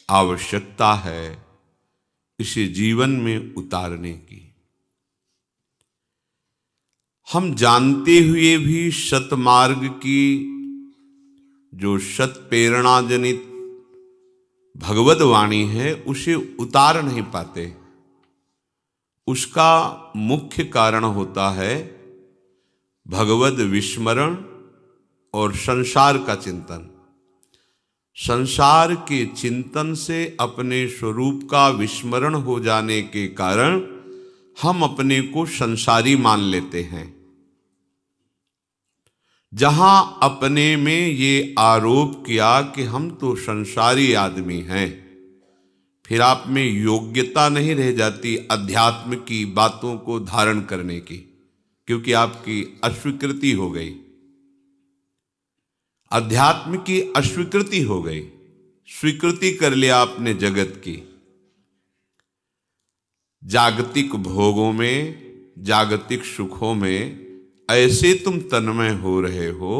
आवश्यकता है इसे जीवन में उतारने की। हम जानते हुए भी सतमार्ग की जो सत प्रेरणा जनित भगवद वाणी है उसे उतार नहीं पाते। उसका मुख्य कारण होता है भगवद विस्मरण और संसार का चिंतन। संसार के चिंतन से अपने स्वरूप का विस्मरण हो जाने के कारण हम अपने को संसारी मान लेते हैं। जहां अपने में ये आरोप किया कि हम तो संसारी आदमी हैं, फिर आप में योग्यता नहीं रह जाती अध्यात्म की बातों को धारण करने की, क्योंकि आपकी अस्वीकृति हो गई। अध्यात्म की अस्वीकृति हो गई, स्वीकृति कर लिया आपने जगत की। जागतिक भोगों में, जागतिक सुखों में ऐसे तुम तन्मय हो रहे हो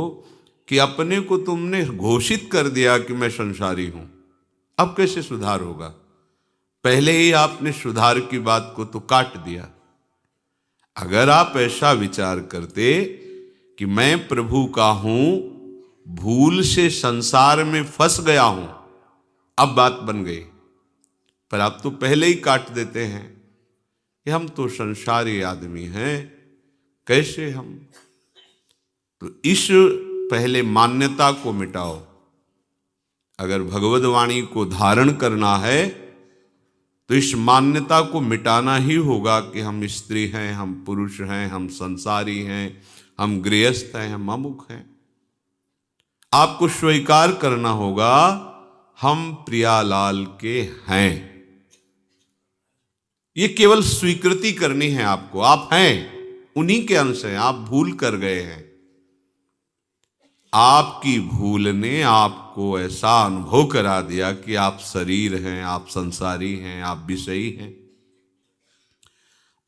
कि अपने को तुमने घोषित कर दिया कि मैं संसारी हूं। अब कैसे सुधार होगा? पहले ही आपने सुधार की बात को तो काट दिया। अगर आप ऐसा विचार करते कि मैं प्रभु का हूं, भूल से संसार में फंस गया हूं, अब बात बन गई। पर आप तो पहले ही काट देते हैं कि हम तो संसारी आदमी हैं, कैसे हम? तो इस पहले मान्यता को मिटाओ। अगर भगवद वाणी को धारण करना है तो इस मान्यता को मिटाना ही होगा कि हम स्त्री हैं, हम पुरुष हैं, हम संसारी हैं, हम गृहस्थ हैं, हम अमुक हैं। आपको स्वीकार करना होगा हम प्रियालाल के हैं। ये केवल स्वीकृति करनी है आपको। आप हैं, उन्हीं के अंश हैं। आप भूल कर गए हैं। आपकी भूल ने आपको ऐसा अनुभव करा दिया कि आप शरीर हैं, आप संसारी हैं, आप विषयी हैं।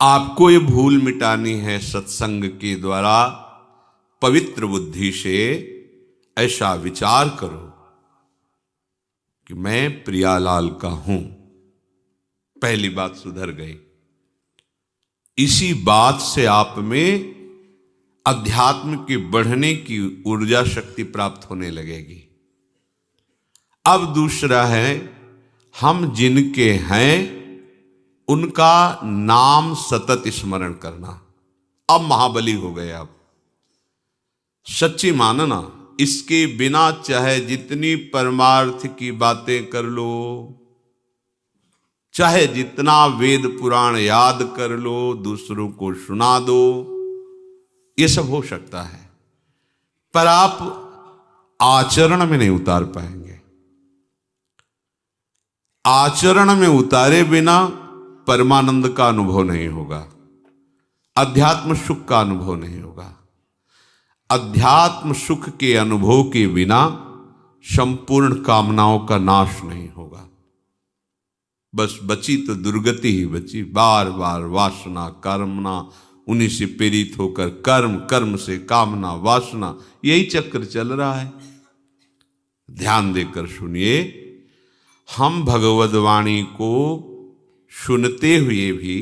आपको ये भूल मिटानी है सत्संग के द्वारा। पवित्र बुद्धि से ऐसा विचार करो कि मैं प्रियालाल का हूं। पहली बात सुधर गई। इसी बात से आप में अध्यात्म के बढ़ने की ऊर्जा शक्ति प्राप्त होने लगेगी। अब दूसरा है, हम जिनके हैं उनका नाम सतत स्मरण करना। अब महाबली हो गए आप। सच्ची मानना, इसके बिना चाहे जितनी परमार्थ की बातें कर लो, चाहे जितना वेद पुराण याद कर लो, दूसरों को सुना दो, ये सब हो सकता है, पर आप आचरण में नहीं उतार पाएंगे। आचरण में उतारे बिना परमानंद का अनुभव नहीं होगा, अध्यात्म सुख का अनुभव नहीं होगा। अध्यात्म सुख के अनुभव के बिना संपूर्ण कामनाओं का नाश नहीं होगा। बस बची तो दुर्गति ही बची। बार बार वासना कामना, उन्हीं से प्रेरित होकर कर्म, कर्म से कामना वासना, यही चक्र चल रहा है। ध्यान देकर सुनिए, हम भगवद वाणी को सुनते हुए भी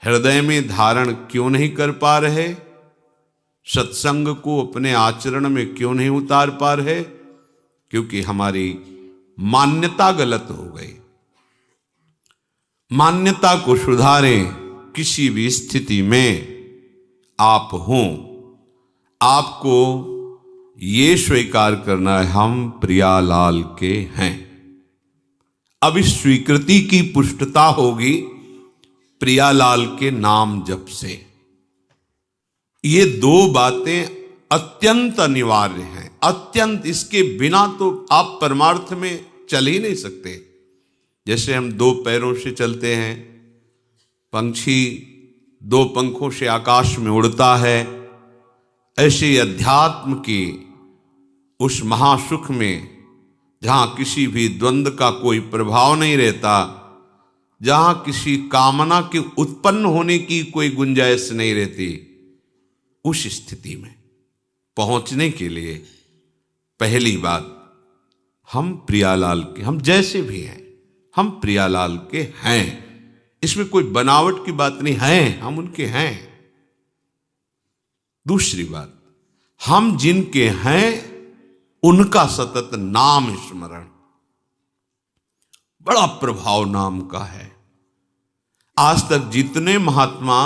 हृदय में धारण क्यों नहीं कर पा रहे? सत्संग को अपने आचरण में क्यों नहीं उतार पा रहे? क्योंकि हमारी मान्यता गलत हो गई। मान्यता को सुधारें। किसी भी स्थिति में आप हों, आपको ये स्वीकार करना है हम प्रियालाल के हैं। अब इस स्वीकृति की पुष्टता होगी प्रियालाल के नाम जप से। ये दो बातें अत्यंत अनिवार्य हैं, अत्यंत। इसके बिना तो आप परमार्थ में चल ही नहीं सकते। जैसे हम दो पैरों से चलते हैं, पंछी दो पंखों से आकाश में उड़ता है, ऐसे अध्यात्म की उस महासुख में जहां किसी भी द्वंद्व का कोई प्रभाव नहीं रहता, जहां किसी कामना के उत्पन्न होने की कोई गुंजाइश नहीं रहती, उस स्थिति में पहुंचने के लिए पहली बात हम प्रियालाल के, हम जैसे भी हैं हम प्रियालाल के हैं, इसमें कोई बनावट की बात नहीं है, हम उनके हैं। दूसरी बात, हम जिनके हैं उनका सतत नाम स्मरण, बड़ा प्रभाव नाम का है। आज तक जितने महात्मा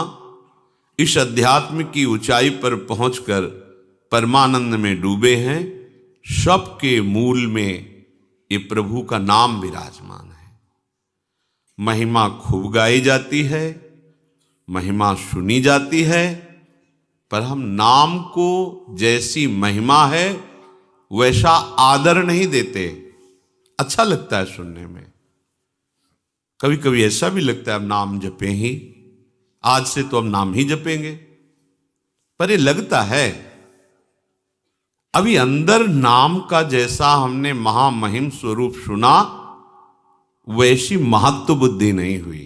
इस अध्यात्म की ऊंचाई पर पहुंचकर परमानंद में डूबे हैं, सबके मूल में ये प्रभु का नाम विराजमान है। महिमा खूब गाई जाती है, महिमा सुनी जाती है, पर हम नाम को जैसी महिमा है वैसा आदर नहीं देते। अच्छा लगता है सुनने में, कभी कभी ऐसा भी लगता है अब नाम जपें ही, आज से तो हम नाम ही जपेंगे, पर ये लगता है अभी अंदर नाम का जैसा हमने महामहिम स्वरूप सुना वैसी महत्व बुद्धि नहीं हुई।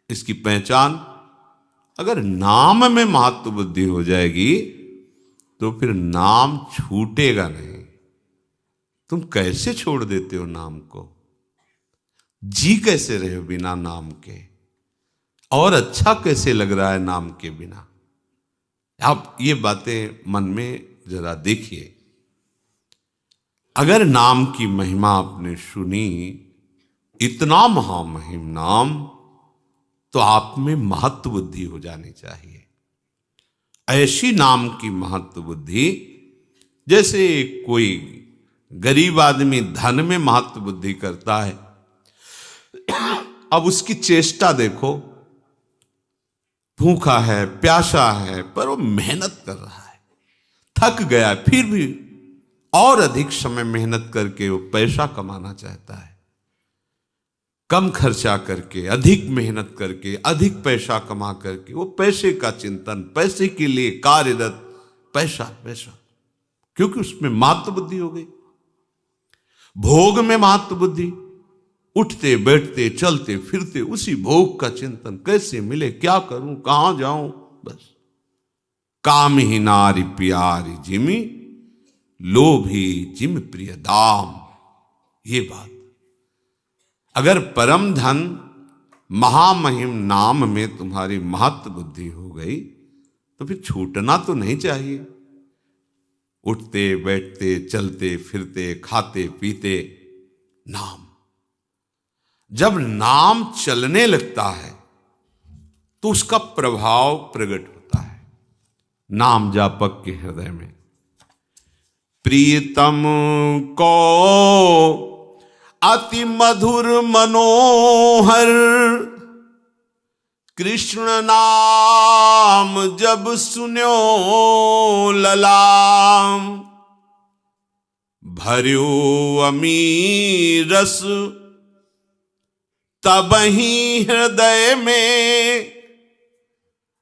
इसकी पहचान, अगर नाम में महत्व बुद्धि हो जाएगी तो फिर नाम छूटेगा नहीं। तुम कैसे छोड़ देते हो नाम को, जी कैसे रहे हो बिना नाम के, और अच्छा कैसे लग रहा है नाम के बिना। आप ये बातें मन में जरा देखिए। अगर नाम की महिमा आपने सुनी, इतना महामहिम नाम, तो आप में महत्व बुद्धि हो जानी चाहिए। ऐसी नाम की महत्व बुद्धि, जैसे कोई गरीब आदमी धन में महत्व बुद्धि करता है, अब उसकी चेष्टा देखो, भूखा है, प्यासा है, पर वो मेहनत कर रहा है, थक गया, फिर भी और अधिक समय मेहनत करके वो पैसा कमाना चाहता है। कम खर्चा करके, अधिक मेहनत करके, अधिक पैसा कमा करके, वो पैसे का चिंतन, पैसे के लिए कार्यरत, पैसा पैसा, क्योंकि उसमें महत्व बुद्धि हो गई। भोग में महत्व बुद्धि, उठते बैठते चलते फिरते उसी भोग का चिंतन, कैसे मिले, क्या करूं, कहां जाऊं, बस। काम ही नारी प्यारी जिमी, लोभी जिम प्रिय दाम। ये बात, अगर परम धन महामहिम नाम में तुम्हारी महत्व बुद्धि हो गई तो फिर छूटना तो नहीं चाहिए। उठते बैठते चलते फिरते खाते पीते नाम, जब नाम चलने लगता है तो उसका प्रभाव प्रकट होता है नाम जापक के हृदय में। प्रियतम को अति मधुर मनोहर, कृष्ण नाम जब सुन्यो ललाम, भर्यो अमीर रस तबहि हृदय में,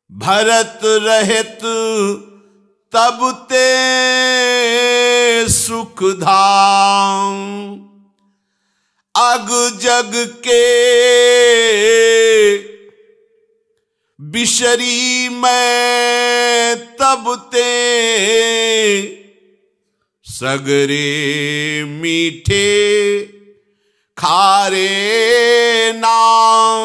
भरत रहित तब ते सुख धाम, अग जग के बिशरी मैं तब ते, सगरे मीठे खारे नाम,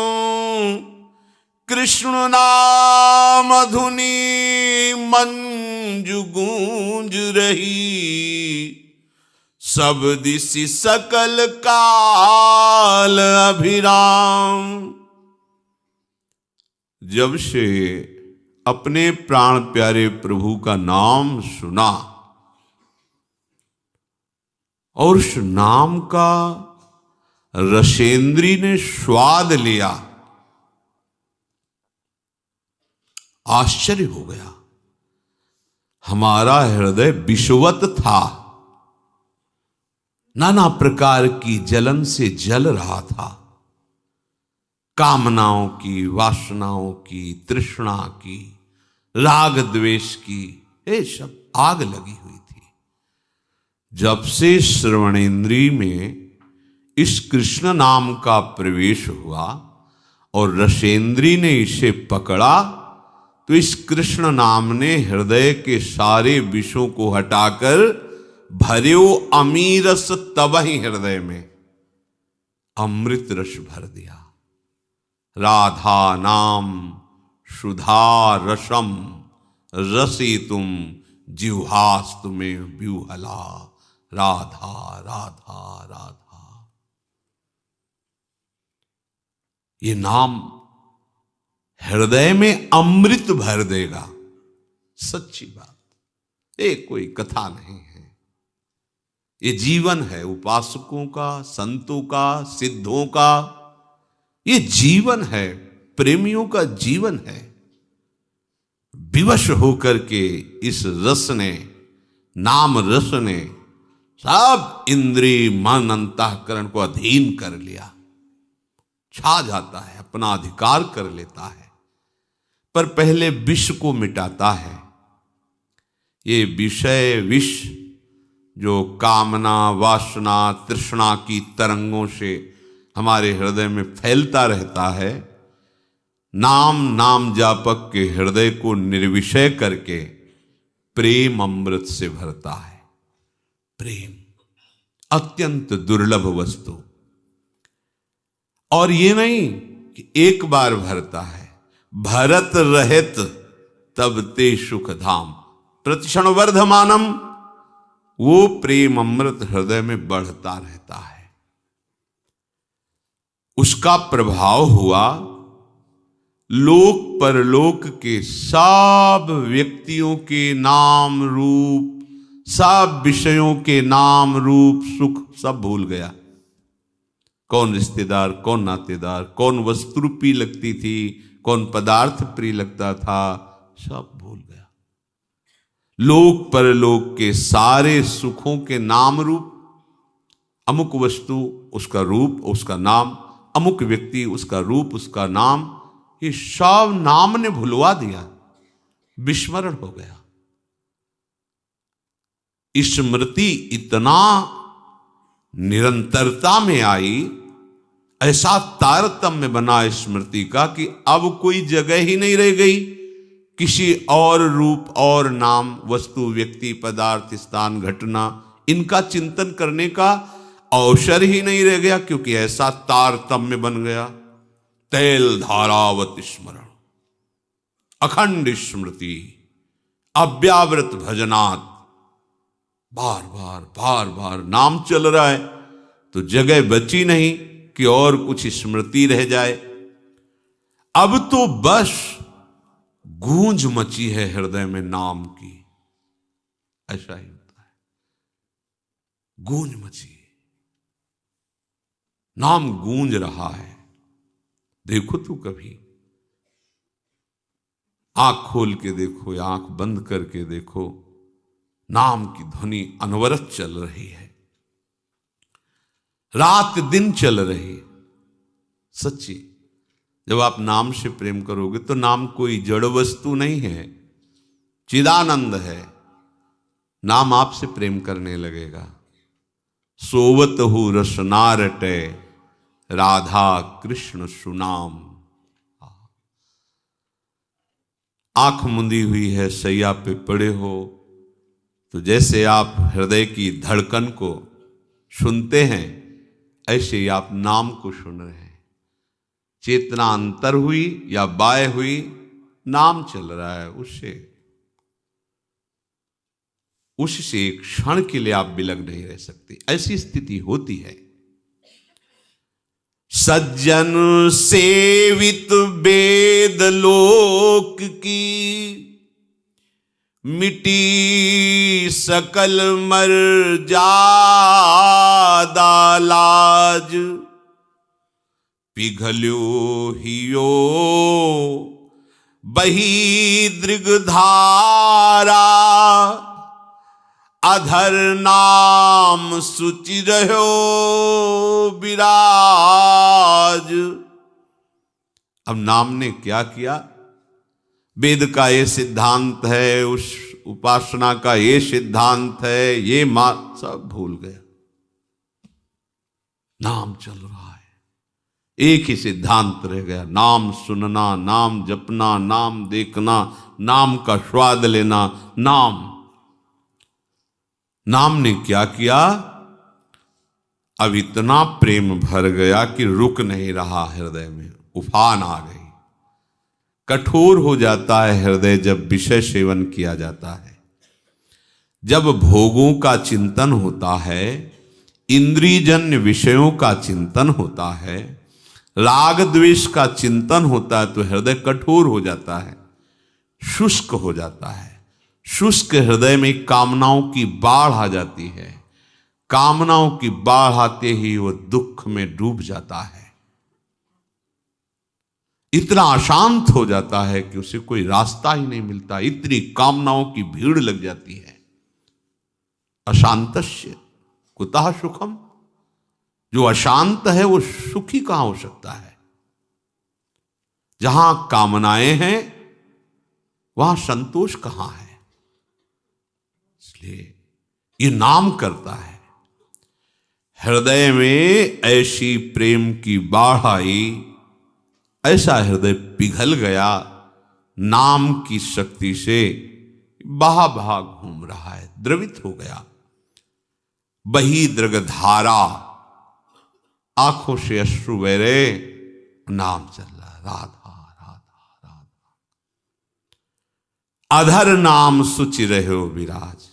कृष्ण नाम धुनी मंजु गूंज रही, सब दिशि सकल काल अभिराम। जब से अपने प्राण प्यारे प्रभु का नाम सुना और उस नाम का रसेंद्री ने स्वाद लिया, आश्चर्य हो गया। हमारा हृदय विषवत था, नाना प्रकार की जलन से जल रहा था, कामनाओं की, वासनाओं की, तृष्णा की, राग द्वेष की, ये सब आग लगी हुई थी। जब से श्रवणेन्द्रिय में इस कृष्ण नाम का प्रवेश हुआ और रसेंद्री ने इसे पकड़ा, तो इस कृष्ण नाम ने हृदय के सारे विषों को हटाकर भर्यो अमीरस तब ही हृदय में अमृत रस भर दिया। राधा नाम सुधा रसम रसी तुम जिह्वास्तु में व्यूहला। राधा राधा राधा। ये नाम हृदय में अमृत भर देगा। सच्ची बात, ये कोई कथा नहीं है, ये जीवन है उपासकों का, संतों का, सिद्धों का। ये जीवन है, प्रेमियों का जीवन है। विवश होकर के इस रस ने, नाम रस ने सब इंद्रिय मन अंतःकरण को अधीन कर लिया, छा जाता है, अपना अधिकार कर लेता है। पर पहले विष को मिटाता है। ये विषय विष जो कामना, वासना, तृष्णा की तरंगों से हमारे हृदय में फैलता रहता है, नाम जापक के हृदय को निर्विषय करके प्रेम अमृत से भरता है। प्रेम अत्यंत दुर्लभ वस्तु, और ये नहीं कि एक बार भरता है, भरत रहित तब ते सुख धाम प्रतिक्षण वर्धमानम। वो प्रेम अमृत हृदय में बढ़ता रहता है। उसका प्रभाव हुआ लोक परलोक के सब व्यक्तियों के नाम रूप, सब विषयों के नाम रूप सुख सब भूल गया। कौन रिश्तेदार, कौन नातेदार, कौन वस्तु प्रिय लगती थी, कौन पदार्थ प्रिय लगता था, सब भूल गया। लोक परलोक के सारे सुखों के नाम रूप, अमुक वस्तु उसका रूप उसका नाम, अमुक व्यक्ति उसका रूप उसका नाम, ये सब नाम ने भुलवा दिया, विस्मरण हो गया। स्मृति इतना निरंतरता में आई, ऐसा तारतम्य बना स्मृति का कि अब कोई जगह ही नहीं रह गई किसी और रूप और नाम, वस्तु, व्यक्ति, पदार्थ, स्थान, घटना, इनका चिंतन करने का अवसर ही नहीं रह गया, क्योंकि ऐसा तारतम्य बन गया। तैल धारावत स्मरण, अखंड स्मृति, अव्यावृत भजनात्, बार बार बार बार नाम चल रहा है तो जगह बची नहीं कि और कुछ स्मृति रह जाए। अब तो बस गूंज मची है हृदय में नाम की, ऐसा ही होता है, गूंज मची, नाम गूंज रहा है। देखो तो कभी आंख खोल के देखो या आंख बंद करके देखो, नाम की ध्वनि अनवरत चल रही है, रात दिन चल रही है। सच्ची, जब आप नाम से प्रेम करोगे तो नाम कोई जड़ वस्तु नहीं है, चिदानंद है। नाम आपसे प्रेम करने लगेगा। सोवत हु रसना रटे राधा कृष्ण सुनाम। आंख मुंदी हुई है, सैया पे पड़े हो, तो जैसे आप हृदय की धड़कन को सुनते हैं ऐसे ही आप नाम को सुन रहे हैं। चेतना अंतर हुई या बाय हुई, नाम चल रहा है, उससे एक क्षण के लिए आप बिलग नहीं रह सकते। ऐसी स्थिति होती है। सज्जन सेवित वेद लोक की, मिटी सकल मर्यादा लाज। पिघल्यो हियो बही दृगधारा, अधर नाम सुचि रहो विराज। अब नाम ने क्या किया? वेद का ये सिद्धांत है, उस उपासना का ये सिद्धांत है, ये सब भूल गया। नाम चल रहा है, एक ही सिद्धांत रह गया, नाम सुनना, नाम जपना, नाम देखना, नाम का स्वाद लेना। नाम नाम ने क्या किया, अब इतना प्रेम भर गया कि रुक नहीं रहा हृदय में, उफान आ गई। कठोर हो जाता है हृदय जब विषय सेवन किया जाता है, जब भोगों का चिंतन होता है, इंद्रियजन्य विषयों का चिंतन होता है, राग द्वेष का चिंतन होता है, तो हृदय कठोर हो जाता है, शुष्क हो जाता है। शुष्क हृदय में कामनाओं की बाढ़ आ जाती है। कामनाओं की बाढ़ आते ही वो दुख में डूब जाता है, इतना अशांत हो जाता है कि उसे कोई रास्ता ही नहीं मिलता, इतनी कामनाओं की भीड़ लग जाती है। अशांतस्य कुतः सुखम, जो अशांत है वो सुखी कहां हो सकता है। जहां कामनाएं हैं वहां संतोष कहां है। इसलिए ये नाम करता है, हृदय में ऐसी प्रेम की बाढ़ आई, ऐसा हृदय पिघल गया नाम की शक्ति से, बहा बहा घूम रहा है, द्रवित हो गया। बही दृगधारा, आंखों से अश्रु बह रहे, नाम चल रहा, राधा राधा राधा। अधर नाम सुचि रहे हो विराज,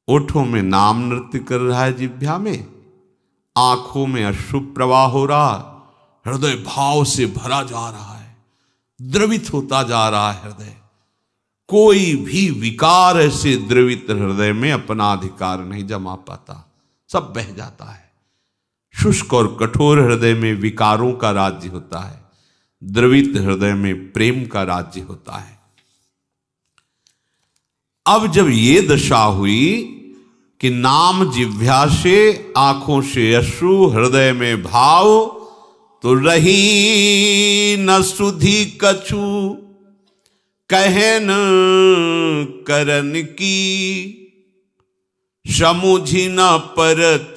ओठों में नाम नृत्य कर रहा है, जिह्वा में, आंखों में अश्रु प्रवाह हो रहा, हृदय भाव से भरा जा रहा है, द्रवित होता जा रहा है हृदय। कोई भी विकार ऐसे द्रवित हृदय में अपना अधिकार नहीं जमा पाता, सब बह जाता है। शुष्क और कठोर हृदय में विकारों का राज्य होता है, द्रवित हृदय में प्रेम का राज्य होता है। अब जब ये दशा हुई कि नाम जिह्वा से, आंखों से अश्रु, हृदय में भाव, तो रही न सुधि कछु कहन करन की, समुझी न परत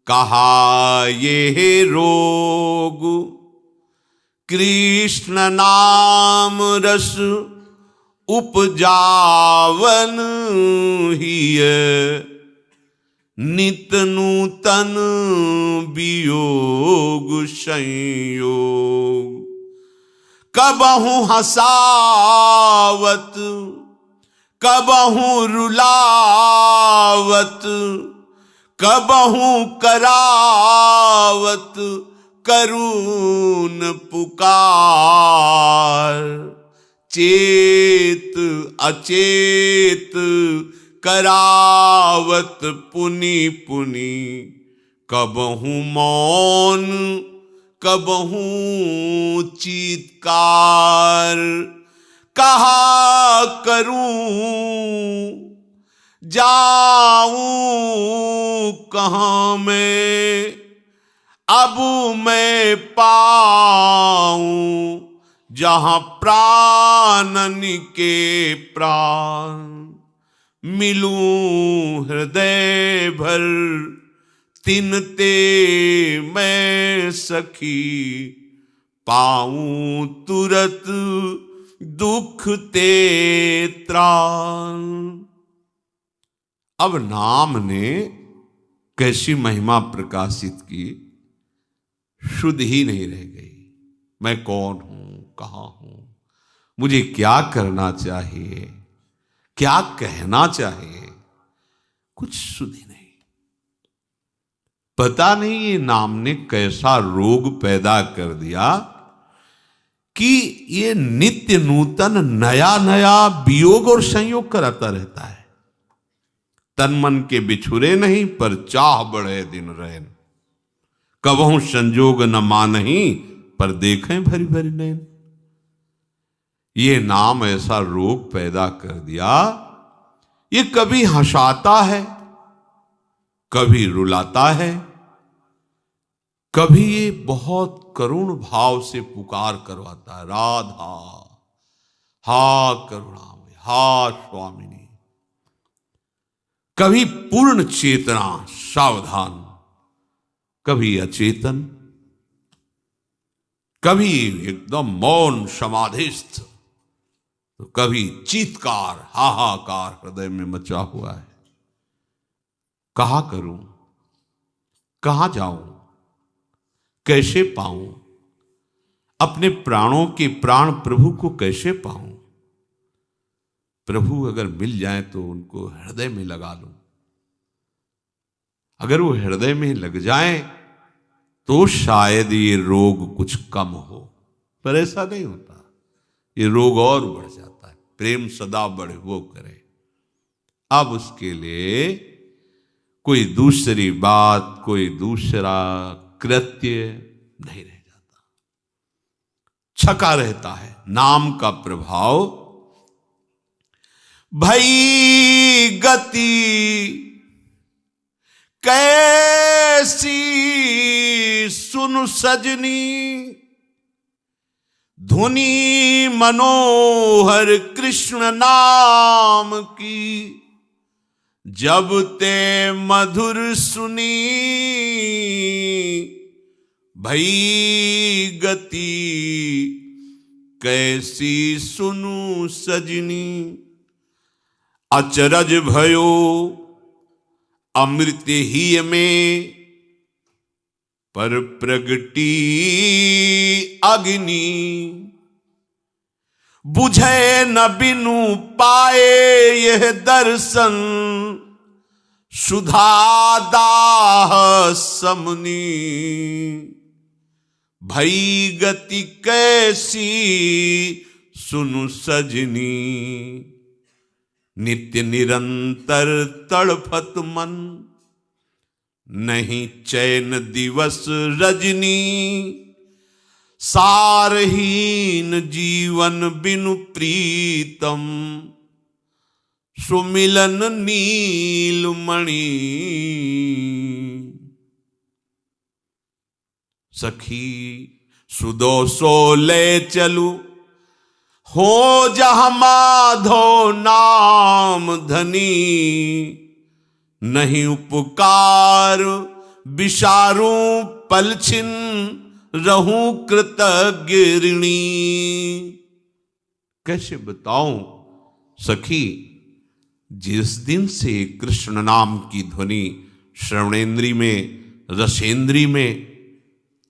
कहा ये रोग। कृष्ण नाम रस उपजावन हिय, नित नूतन वियोग संयोग। कबहु हसावत कबहु रुलावत, कबहु करावत करुण पुकार। चेत अचेत करावत पुनि पुनि, कबहु मौन कबहु चीत्कार। कहा करूं जाऊं कहां मैं, अब मैं पाऊं जहां प्राणन के प्राण। मिलूं हृदय भर तिनते मैं सखी, पाऊं तुरत दुख ते त्राण। अब नाम ने कैसी महिमा प्रकाशित की, शुद्ध ही नहीं रह गई। मैं कौन हूं, कहां हूं, मुझे क्या करना चाहिए, क्या कहना चाहिए, कुछ शुद्ध ही नहीं। पता नहीं ये नाम ने कैसा रोग पैदा कर दिया कि ये नित्य नूतन नया नया वियोग और संयोग कराता रहता है। तन मन के बिछुरे नहीं, पर चाह बढ़े दिन रैन। कबहू संजोग न मानही, पर देखें भरी भरी नैन। ये नाम ऐसा रोग पैदा कर दिया, ये कभी हंसाता है, कभी रुलाता है, कभी ये बहुत करुण भाव से पुकार करवाता है, राधा हा करुणामय, हा स्वामिनी। कभी पूर्ण चेतना सावधान, कभी अचेतन, कभी एकदम मौन समाधिस्थ, तो कभी चीत्कार हाहाकार हृदय में मचा हुआ है। कहाँ करूं, कहां जाऊं, कैसे पाऊं, अपने प्राणों के प्राण प्रभु को कैसे पाऊं। प्रभु अगर मिल जाए तो उनको हृदय में लगा लूं। अगर वो हृदय में लग जाए तो शायद ये रोग कुछ कम हो, पर ऐसा नहीं होता, ये रोग और बढ़ जाता है। प्रेम सदा बढ़े वो करे। अब उसके लिए कोई दूसरी बात, कोई दूसरा कृत्य नहीं रह जाता, छका रहता है। नाम का प्रभाव भई गति कैसी सुन सजनी, धुनी मनोहर कृष्ण नाम की, जब ते मधुर सुनी भई गति कैसी सुनु सजनी। अचरज भयो अमृत ही में, पर प्रगटी अग्नि, बुझे न बिनु पाए यह दर्शन, सुधा दाह समनी। भई गति कैसी सुनु सजनी, नित्य निरंतर तड़फत मन, नहीं चैन दिवस रजनी। सारहीन जीवन बिनु प्रीतम, सुमिलन नीलमणि। सखी सुदो सो ले चलू, हो जहाँ माधो नाम धनी। नहीं उपकार विसारू पलछिन, रहूं कृतज्ञ ऋणी। कैसे बताऊं सखी, जिस दिन से कृष्ण नाम की ध्वनि श्रवणेन्द्री में, रसेंद्री में,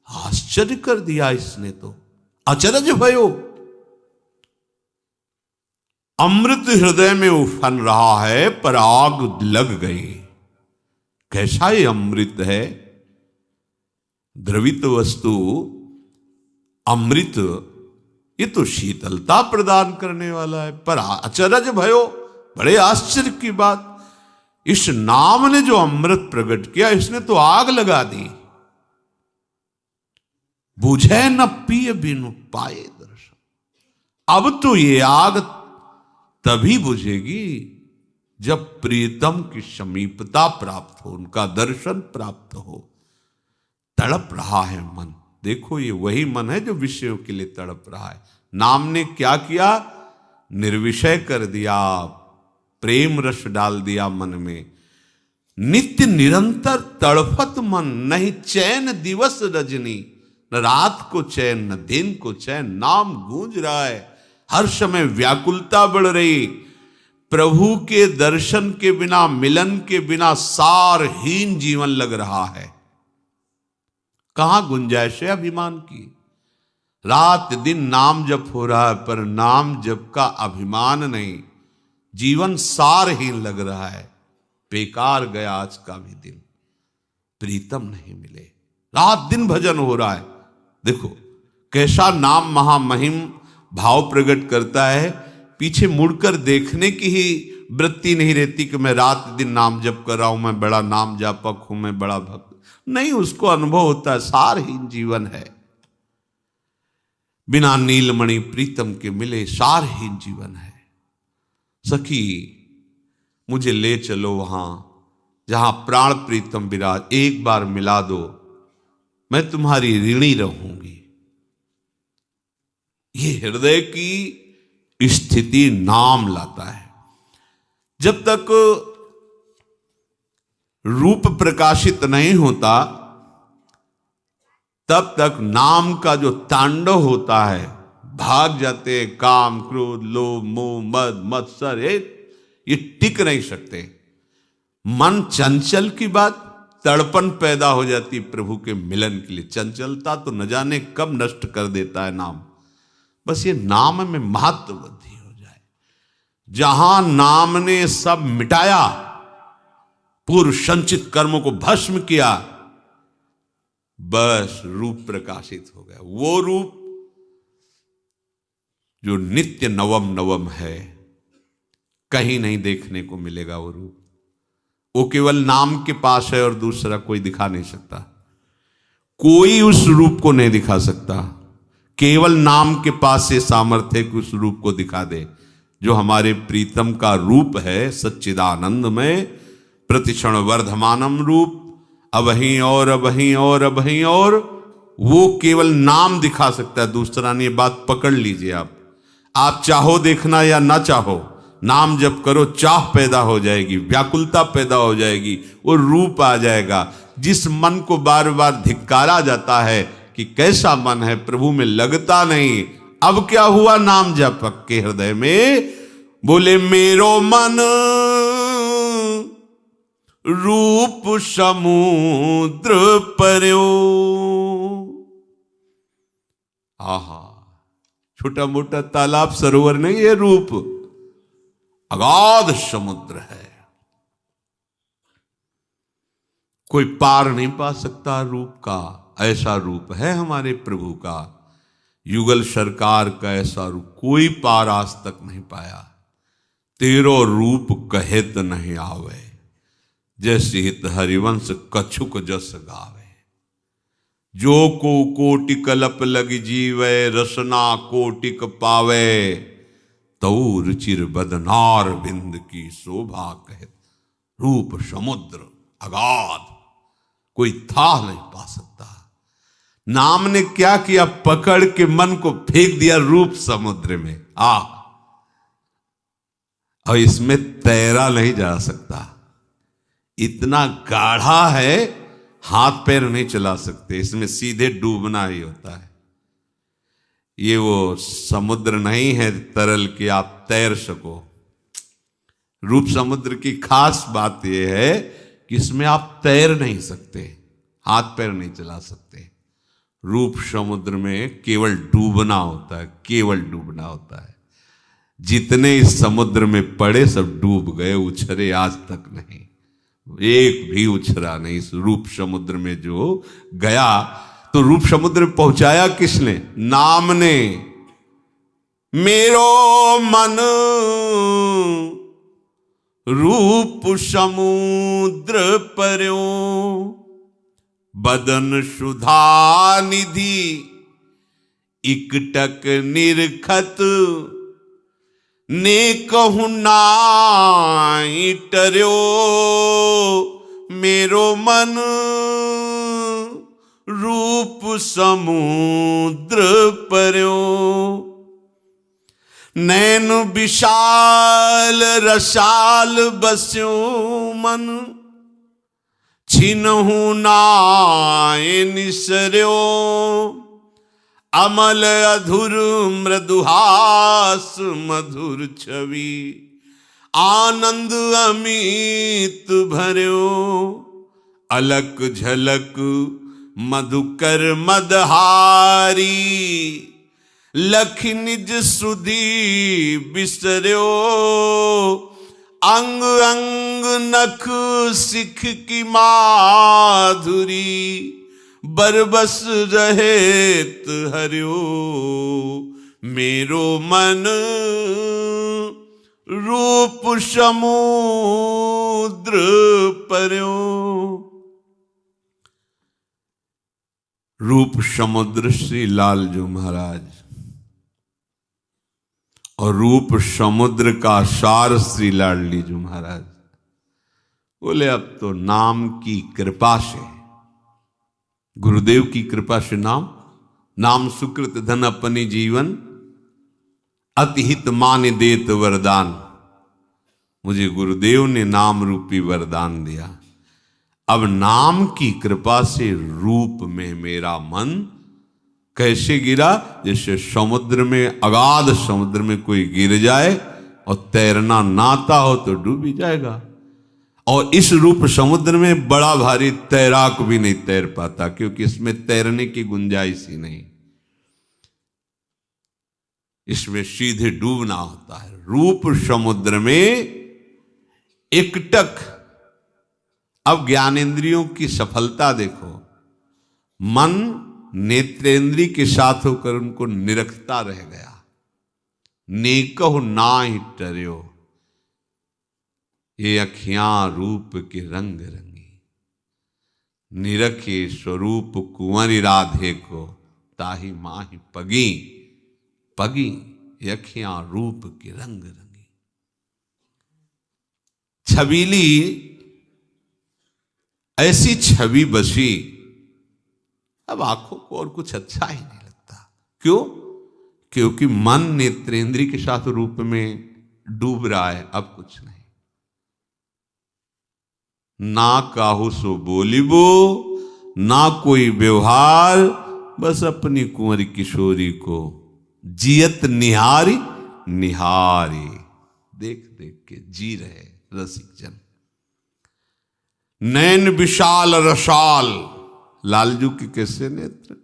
आश्चर्य कर दिया इसने तो। अचरज भयो, अमृत हृदय में उफन रहा है पर आग लग गई। कैसा ये अमृत है, द्रवित वस्तु अमृत, ये तो शीतलता प्रदान करने वाला है। पर अचरज भयो, बड़े आश्चर्य की बात, इस नाम ने जो अमृत प्रकट किया, इसने तो आग लगा दी। बुझे न पिय बिनु पाए दर्शन। अब तो ये आग तभी बुझेगी जब प्रीतम की समीपता प्राप्त हो, उनका दर्शन प्राप्त हो। तड़प रहा है मन, देखो ये वही मन है जो विषयों के लिए तड़प रहा है। नाम ने क्या किया, निर्विषय कर दिया, प्रेम रस डाल दिया मन में। नित्य निरंतर तड़फत मन, नहीं चैन दिवस रजनी। न रात को चैन, न दिन को चैन। नाम गूंज रहा है, हर समय व्याकुलता बढ़ रही। प्रभु के दर्शन के बिना, मिलन के बिना सारहीन जीवन लग रहा है। कहां गुंजाइश है अभिमान की। रात दिन नाम जप हो रहा है, पर नाम जप का अभिमान नहीं। जीवन सारहीन लग रहा है। बेकार गया आज का भी दिन, प्रीतम नहीं मिले। रात दिन भजन हो रहा है, देखो कैसा नाम महामहिम भाव प्रकट करता है। पीछे मुड़कर देखने की ही वृत्ति नहीं रहती कि मैं रात दिन नाम जप कर रहा हूं, मैं बड़ा नाम जापक हूं, मैं बड़ा भक्त नहीं। उसको अनुभव होता है सारहीन जीवन है। बिना नीलमणि प्रीतम के मिले सारहीन जीवन है। सखी मुझे ले चलो वहां जहां प्राण प्रीतम विराज, एक बार मिला दो, मैं तुम्हारी ऋणी रहूंगी। ये हृदय की स्थिति नाम लाता है। जब तक रूप प्रकाशित नहीं होता, तब तक नाम का जो तांडव होता है, भाग जाते हैं। काम, क्रोध, लोभ, मोह, मद, मत्सर, ये टिक नहीं सकते। मन चंचल की बात, तड़पन पैदा हो जाती प्रभु के मिलन के लिए। चंचलता तो न जाने कब नष्ट कर देता है नाम। बस ये नाम में महत्व वृद्धि हो जाए। जहां नाम ने सब मिटाया, पूर्व संचित कर्मों को भस्म किया, बस रूप प्रकाशित हो गया। वो रूप जो नित्य नवम नवम है, कहीं नहीं देखने को मिलेगा वो रूप। वो केवल नाम के पास है और दूसरा कोई दिखा नहीं सकता। कोई उस रूप को नहीं दिखा सकता। केवल नाम के पास से सामर्थ्य है कि उस रूप को दिखा दे। जो हमारे प्रीतम का रूप है, सच्चिदानंद में प्रतिक्षण वर्धमानम रूप, अबहीं और अबहीं और अबहीं और, वो केवल नाम दिखा सकता है, दूसरा नहीं। बात पकड़ लीजिए आप चाहो देखना या ना चाहो, नाम जप करो, चाह पैदा हो जाएगी, व्याकुलता पैदा हो जाएगी, वो रूप आ जाएगा। जिस मन को बार बार धिक्कारा जाता है कि कैसा मन है, प्रभु में लगता नहीं, अब क्या हुआ? नाम जप के हृदय में बोले मेरो मन रूप समुद्र पर्यो। आहा, छोटा मोटा तालाब सरोवर नहीं, ये रूप अगाध समुद्र है। कोई पार नहीं पा सकता रूप का। ऐसा रूप है हमारे प्रभु का। युगल सरकार का ऐसा रूप कोई पार आज तक नहीं पाया। तेरो रूप कहेत नहीं आवे, जैसे हित हरिवंश कछुक जस गावे। जो को कोटि कलप लग जीवे, रसना कोटिक पावे। तऊ रुचिर बदनार बिंद की शोभा कहत। रूप समुद्र अगाध, कोई था नहीं पा सकता। नाम ने क्या किया? पकड़ के मन को फेंक दिया रूप समुद्र में। और इसमें तैरा नहीं जा सकता। इतना गाढ़ा है, हाथ पैर नहीं चला सकते। इसमें सीधे डूबना ही होता है। ये वो समुद्र नहीं है तरल कि आप तैर सको। रूप समुद्र की खास बात यह है कि इसमें आप तैर नहीं सकते, हाथ पैर नहीं चला सकते। रूप समुद्र में केवल डूबना होता है, केवल डूबना होता है। जितने इस समुद्र में पड़े सब डूब गए, उछरे आज तक नहीं। एक भी उछरा नहीं इस रूप समुद्र में। जो गया तो रूप समुद्र में पहुंचाया किसने? नाम ने। मेरो मन रूप समुद्र पर्यो, बदन सुधा निधि इकटक निरखत। ने कहूं नाई टर्यो, मेरो मन रूप समुद्र पर्यो। नैन विशाल रसाल बस्यो मन, छिनहु नाय निसर्यो। अमल अधुर मृदुहास मधुर छवि, आनंद अमित भर्यो। अलक झलक मधुकर मदहारी, लख निज सुधी बिसर्यो। अंग अंग नख सिख की माधुरी, बरबस रहेत हर्यो। मेरो मन रूप समुद्र पर्यो। रूप समुद्र श्री लालजू महाराज, और रूप समुद्र का सार श्री लाडलीजू महाराज। बोले अब तो नाम की कृपा से, गुरुदेव की कृपा से, नाम सुकृत धन अपनी जीवन, अतिहित मान देत वरदान। मुझे गुरुदेव ने नाम रूपी वरदान दिया। अब नाम की कृपा से रूप में मेरा मन कैसे गिरा? जैसे समुद्र में, अगाध समुद्र में कोई गिर जाए और तैरना ना आता हो तो डूब ही जाएगा। और इस रूप समुद्र में बड़ा भारी तैराक भी नहीं तैर पाता, क्योंकि इसमें तैरने की गुंजाइश ही नहीं, इसमें सीधे डूबना होता है। रूप समुद्र में एकटक। अब ज्ञानेंद्रियों की सफलता देखो, मन नेत्रेंद्री के साथ होकर उनको निरखता रह गया। नेकहु नाहि टर्यो, ये अखियां रूप के रंग रंगी। निरखे स्वरूप कुंवरी राधे को, ताही माही पगी। पगी, ये अखियां रूप के रंग रंगी। छबीली, ऐसी छवि बसी, अब आंखों को और कुछ अच्छा ही नहीं लगता। क्यों? क्योंकि मन नेत्रेंद्री के साथ रूप में डूब रहा है, अब कुछ नहीं। ना काहू सो बोलिबो, ना कोई व्यवहार, बस अपनी कुंवर किशोरी को जियत निहारी निहारी। देख देख के जी रहे रसिक जन। नैन विशाल रसाल, लालजू के कैसे नेत्र?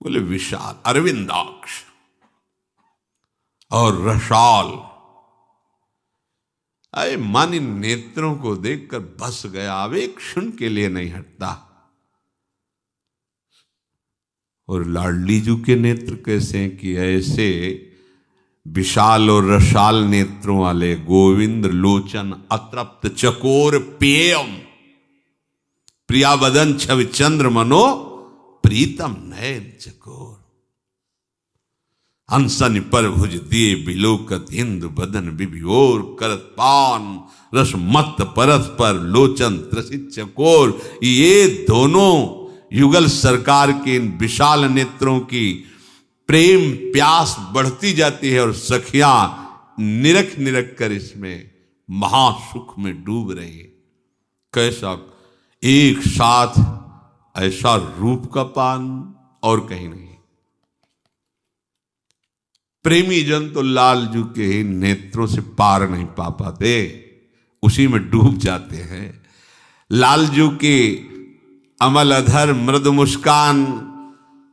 बोले विशाल, अरविंदाक्ष और रसाल। अरे मन इन नेत्रों को देखकर बस गया, अब एक क्षण के लिए नहीं हटता। और लाडली जू के नेत्र कैसे हैं कि ऐसे विशाल और रसाल नेत्रों वाले गोविंद लोचन अतृप्त चकोर पेयम, प्रिया बदन छवि चंद्र मनो प्रीतम नयन चकोर। हंसन पर भुज दिए बिलोकत इंदु बदन बिभियोर, करत पान रस मत परस पर लोचन त्रसित चकोर। ये दोनों युगल सरकार के इन विशाल नेत्रों की प्रेम प्यास बढ़ती जाती है, और सखियां निरख निरख कर इसमें महासुख में डूब रही है। कैसा एक साथ ऐसा रूप का पान और कहीं नहीं। प्रेमी जन तो लालजू के ही नेत्रों से पार नहीं पा पाते, उसी में डूब जाते हैं। लालजू के अमल अधर मृदु मुस्कान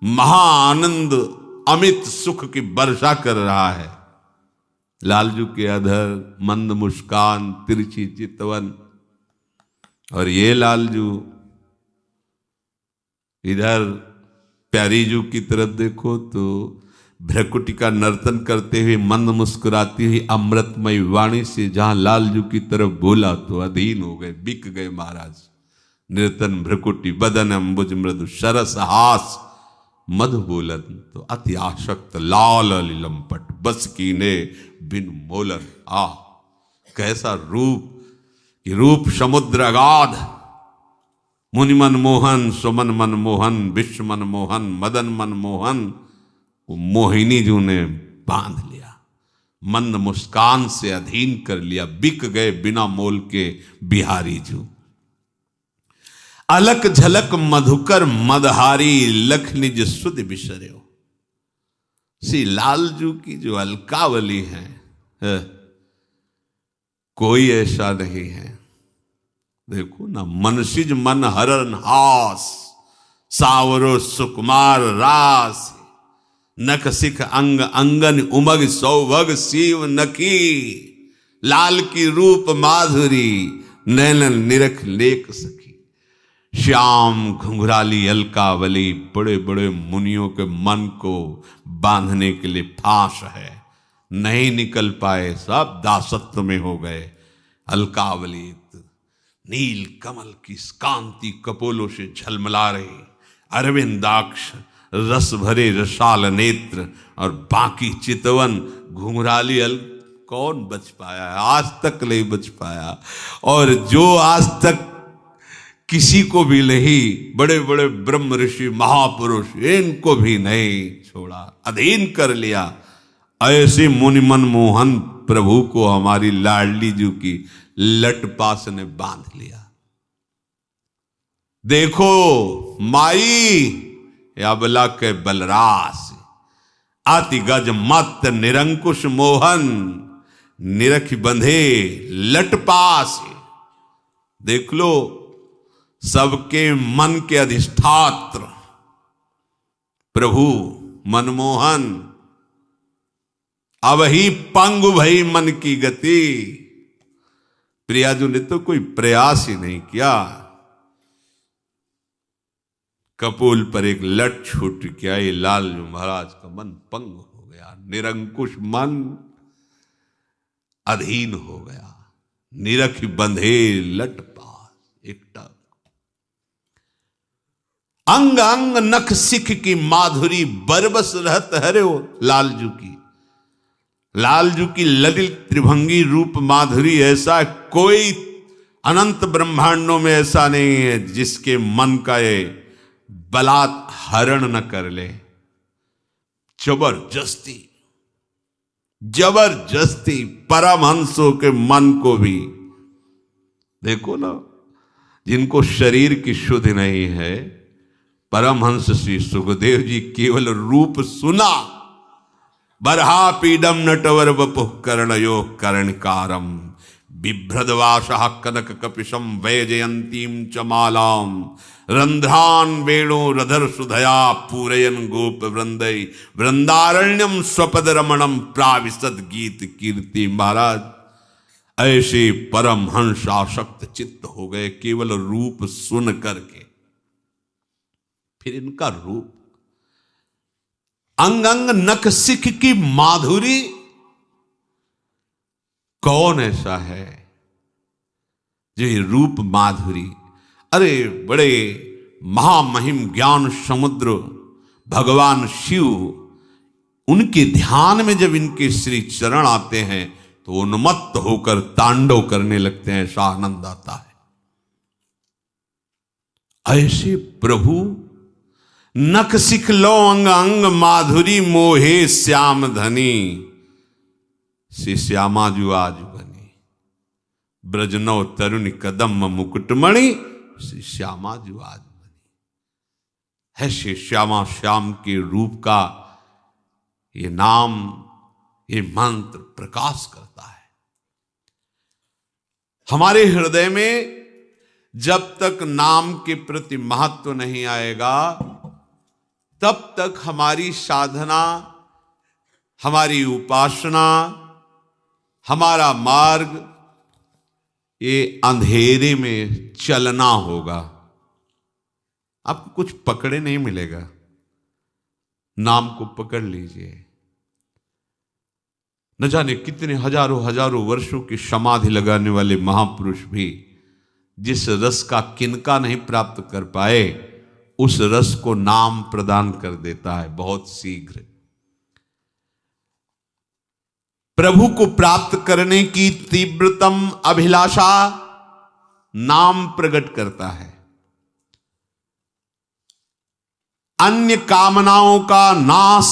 महाआनंद अमित सुख की वर्षा कर रहा है। लालजू के अधर मंद मुस्कान तिरछी चितवन, और ये लालजू इधर प्यारीजू की तरफ देखो तो भ्रकुटी का नर्तन करते हुए मंद मुस्कुराती हुई अमृतमयी वाणी से जहां लालजू की तरफ बोला तो अधीन हो गए, बिक गए महाराज। नृतन भ्रकुटी बदन अम्बुज मृदु सरस हास मधु बोलन, तो अति आशक्त लाल लंपट बस कीने बिन मोलन। आह कैसा रूप, कि रूप समुद्र अगाध। मुनि मन मोहन, सुमन मन मोहन, विश्व मन मोहन, मदन मन मोहन। वो मोहिनी जू ने बांध लिया, मंद मुस्कान से अधीन कर लिया, बिक गए बिना मोल के बिहारी जू। अलक झलक मधुकर मदहारी, लख निज सुध बिसर्यो। श्री लालजू की जो अलकावली है, कोई ऐसा नहीं है। देखो ना, मनसिज मन हरन हास, सावरो सुकुमार रास। नख सिख अंग अंगन उमग सौभग शिव नखी। लाल की रूप माधुरी, नैनन निरख लेख सखी। श्याम घुंघराली अलकावली, बड़े बड़े मुनियों के मन को बांधने के लिए फांस है, नहीं निकल पाए, सब दासत्व में हो गए। अलकावली नील कमल की कांति कपोलों से झलमला रही, अरविंदाक्ष रस भरे रसाल नेत्र, और बाकी चितवन घुंघराली कौन बच पाया है? आज तक नहीं बच पाया। और जो आज तक किसी को भी नहीं, बड़े बड़े ब्रह्म ऋषि महापुरुष, इनको भी नहीं छोड़ा, अधीन कर लिया। ऐसे मुनि मन मोहन प्रभु को हमारी लाडली जी की लटपास ने बांध लिया। देखो माई, अबला के बलरास, आति गज मत निरंकुश मोहन, निरख बंधे लटपास। देख लो, सबके मन के अधिष्ठात्र प्रभु मनमोहन, अब ही पंगु भई मन की गति। प्रियाजू ने तो कोई प्रयास ही नहीं किया, कपोल पर एक लट छूट गया। ये लालजू महाराज का मन पंग हो गया, निरंकुश मन अधीन हो गया, निरख बंधे लट पास एकटक। अंग अंग नख सिख की माधुरी, बरबस रहत हरे हो लालजू की। लालजू की ललित त्रिभंगी रूप माधुरी ऐसा कोई अनंत ब्रह्मांडों में ऐसा नहीं है जिसके मन का ये बलात् हरण न कर ले। जबरदस्ती जबरदस्ती परमहंसों के मन को भी देखो ना, जिनको शरीर की शुद्धि नहीं है, परमहंस श्री सुखदेव जी केवल रूप सुना, बरहा पीडम नटवर वपुः कर्णयो कर्णकारम, बिभ्रदवासः कनक कपिशम वैजयंतीम च मालाम, रंध्रान वेणो रधर सुधया पूरयन गोप वृंदय, वृंदारण्यम स्वपद रमणम प्राविशद गीत कीर्ति। महाराज ऐसे परमहंस आसक्त चित्त हो गए केवल रूप सुन करके। फिर इनका रूप, अंग अंग नख सिख की माधुरी, कौन ऐसा है जो ये रूप माधुरी। अरे बड़े महामहिम ज्ञान समुद्र भगवान शिव, उनके ध्यान में जब इनके श्री चरण आते हैं तो उन्मत्त होकर तांडव करने लगते हैं, ऐसा आनंद आता है। ऐसे प्रभु नख सिख लो अंग अंग माधुरी, मोहे श्याम धनी, श्री श्यामा जू आज बनी, ब्रजनव तरुण कदम मुकुटमणि, श्री श्यामा जू आज बनी है। श्री श्यामा श्याम के रूप का ये नाम, ये मंत्र प्रकाश करता है हमारे हृदय में। जब तक नाम के प्रति महत्व नहीं आएगा, तब तक हमारी साधना, हमारी उपासना, हमारा मार्ग ये अंधेरे में चलना होगा। आपको कुछ पकड़े नहीं मिलेगा। नाम को पकड़ लीजिए। न जाने कितने हजारों हजारों वर्षों की समाधि लगाने वाले महापुरुष भी जिस रस का किनका नहीं प्राप्त कर पाए, उस रस को नाम प्रदान कर देता है बहुत शीघ्र। प्रभु को प्राप्त करने की तीव्रतम अभिलाषा नाम प्रकट करता है। अन्य कामनाओं का नाश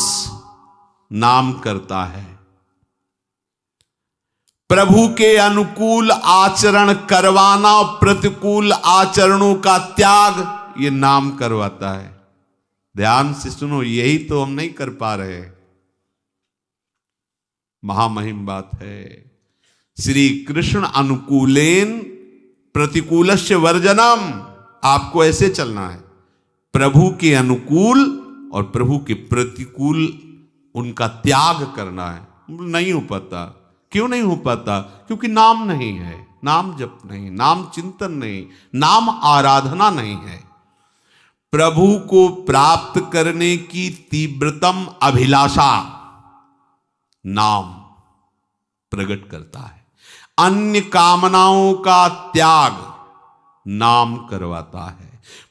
नाम करता है। प्रभु के अनुकूल आचरण करवाना और प्रतिकूल आचरणों का त्याग ये नाम करवाता है। ध्यान से सुनो, यही तो हम नहीं कर पा रहे। महामहिम बात है। श्री कृष्ण अनुकूलेन प्रतिकूलस्य वर्जनम, आपको ऐसे चलना है। प्रभु के अनुकूल और प्रभु के प्रतिकूल उनका त्याग करना है। नहीं हो पाता। क्यों नहीं हो पाता? क्योंकि नाम नहीं है, नाम जप नहीं, नाम चिंतन नहीं, नाम आराधना नहीं है। प्रभु को प्राप्त करने की तीव्रतम अभिलाषा नाम प्रकट करता है। अन्य कामनाओं का त्याग नाम करवाता है।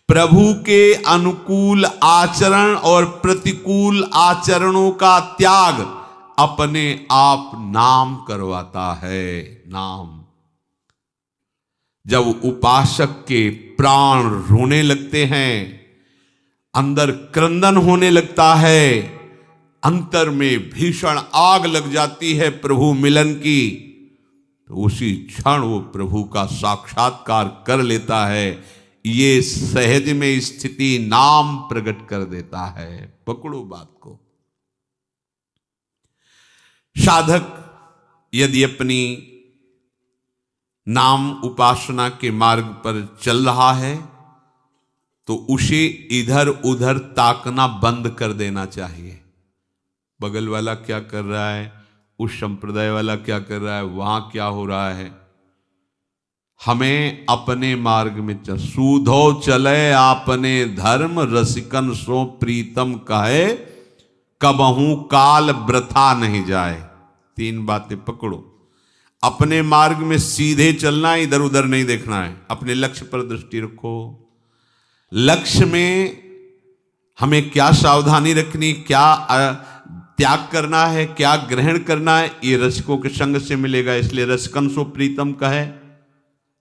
प्रभु के अनुकूल आचरण और प्रतिकूल आचरणों का त्याग अपने आप नाम करवाता है। नाम। जब उपासक के प्राण रोने लगते हैं, अंदर क्रंदन होने लगता है, अंतर में भीषण आग लग जाती है प्रभु मिलन की, तो उसी क्षण वो प्रभु का साक्षात्कार कर लेता है। ये सहज में स्थिति नाम प्रकट कर देता है। पकड़ो बात को। साधक यदि अपनी नाम उपासना के मार्ग पर चल रहा है तो उसे इधर उधर ताकना बंद कर देना चाहिए। बगल वाला क्या कर रहा है, उस संप्रदाय वाला क्या कर रहा है, वहां क्या हो रहा है। हमें अपने मार्ग में चल, सूधो चले आपने धर्म, रसिकन सो प्रीतम कहे, कबहू काल वृथा नहीं जाए। 3 बातें पकड़ो। अपने मार्ग में सीधे चलना है, इधर उधर नहीं देखना है। अपने लक्ष्य पर दृष्टि रखो। लक्ष्य में हमें क्या सावधानी रखनी, क्या त्याग करना है, क्या ग्रहण करना है, ये रसिकों के संग से मिलेगा। इसलिए रसिकन सो प्रीतम कहे।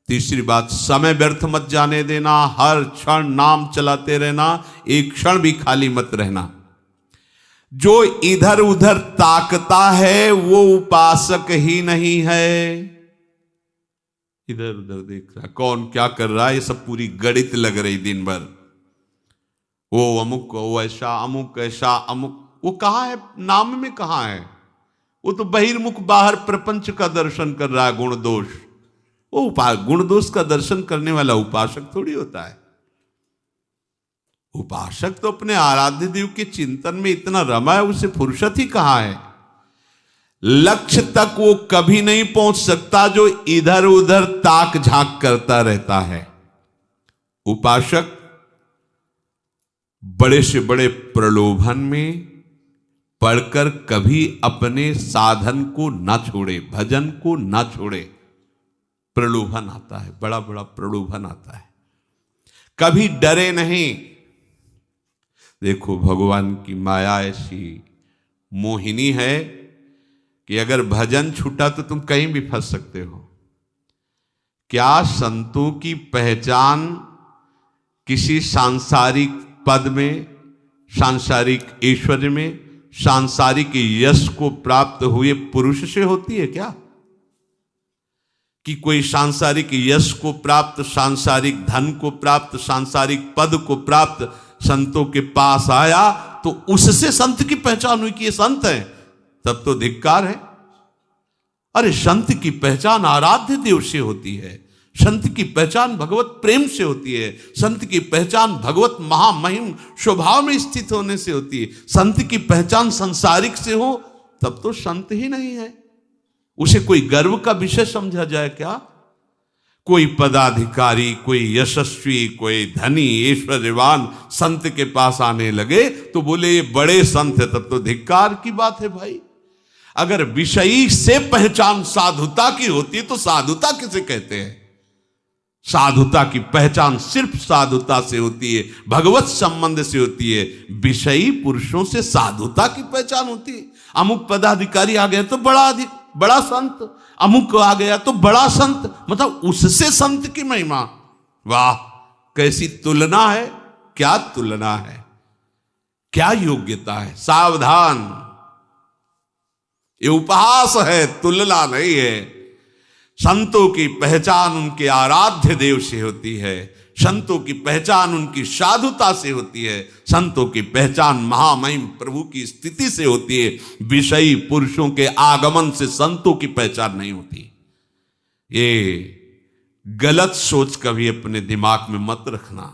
तीसरी बात, समय व्यर्थ मत जाने देना। हर क्षण नाम चलाते रहना, एक क्षण भी खाली मत रहना। जो इधर उधर ताकता है वो उपासक ही नहीं है। इधर उधर देख रहा, कौन क्या कर रहा है, ये सब पूरी गणित लग रही दिन भर। वो अमुक, वो ऐसा, अमुक ऐसा, अमुक। वो कहाँ है, नाम में कहाँ है। वो तो बहिर्मुख बाहर प्रपंच का दर्शन कर रहा है, गुण दोष। वो गुण दोष का दर्शन करने वाला उपासक थोड़ी होता है। उपासक तो अपने आराध्य देव के चिंतन में इतना रमा है, उसे फुर्सत ही कहां है। लक्ष्य तक वो कभी नहीं पहुंच सकता जो इधर उधर ताक झांक करता रहता है। उपासक बड़े से बड़े प्रलोभन में पढ़कर कभी अपने साधन को ना छोड़े, भजन को ना छोड़े। प्रलोभन आता है, बड़ा बड़ा प्रलोभन आता है, कभी डरे नहीं। देखो भगवान की माया ऐसी मोहिनी है कि अगर भजन छूटा तो तुम कहीं भी फंस सकते हो। क्या संतों की पहचान किसी सांसारिक पद में, सांसारिक ऐश्वर्य में, सांसारिक यश को प्राप्त हुए पुरुष से होती है क्या? कि कोई सांसारिक यश को प्राप्त, सांसारिक धन को प्राप्त, सांसारिक पद को प्राप्त संतों के पास आया तो उससे संत की पहचान हुई कि ये संत है, तब तो धिक्कार है। अरे संत की पहचान आराध्य देव से होती है, संत की पहचान भगवत प्रेम से होती है, संत की पहचान भगवत महामहिम स्वभाव में स्थित होने से होती है। संत की पहचान संसारिक से हो तब तो संत ही नहीं है। उसे कोई गर्व का विषय समझा जाए क्या? कोई पदाधिकारी, कोई यशस्वी, कोई धनी, ऐश्वर्यवान संत के पास आने लगे तो बोले ये बड़े संत है, तब तो धिक्कार की बात है भाई। अगर विषयी से पहचान साधुता की होती है तो साधुता किसे कहते हैं? साधुता की पहचान सिर्फ साधुता से होती है, भगवत संबंध से होती है। विषयी पुरुषों से साधुता की पहचान होती है। अमुक पदाधिकारी आ गया तो बड़ा संत, अमुक आ गया तो बड़ा संत, मतलब उससे संत की महिमा। वाह, कैसी तुलना है, क्या तुलना है, क्या योग्यता है। सावधान, ये उपहास है, तुलना नहीं है। संतों की पहचान उनके आराध्य देव से होती है, संतों की पहचान उनकी साधुता से होती है, संतों की पहचान महामहिम प्रभु की स्थिति से होती है। विषयी पुरुषों के आगमन से संतों की पहचान नहीं होती। ये गलत सोच कभी अपने दिमाग में मत रखना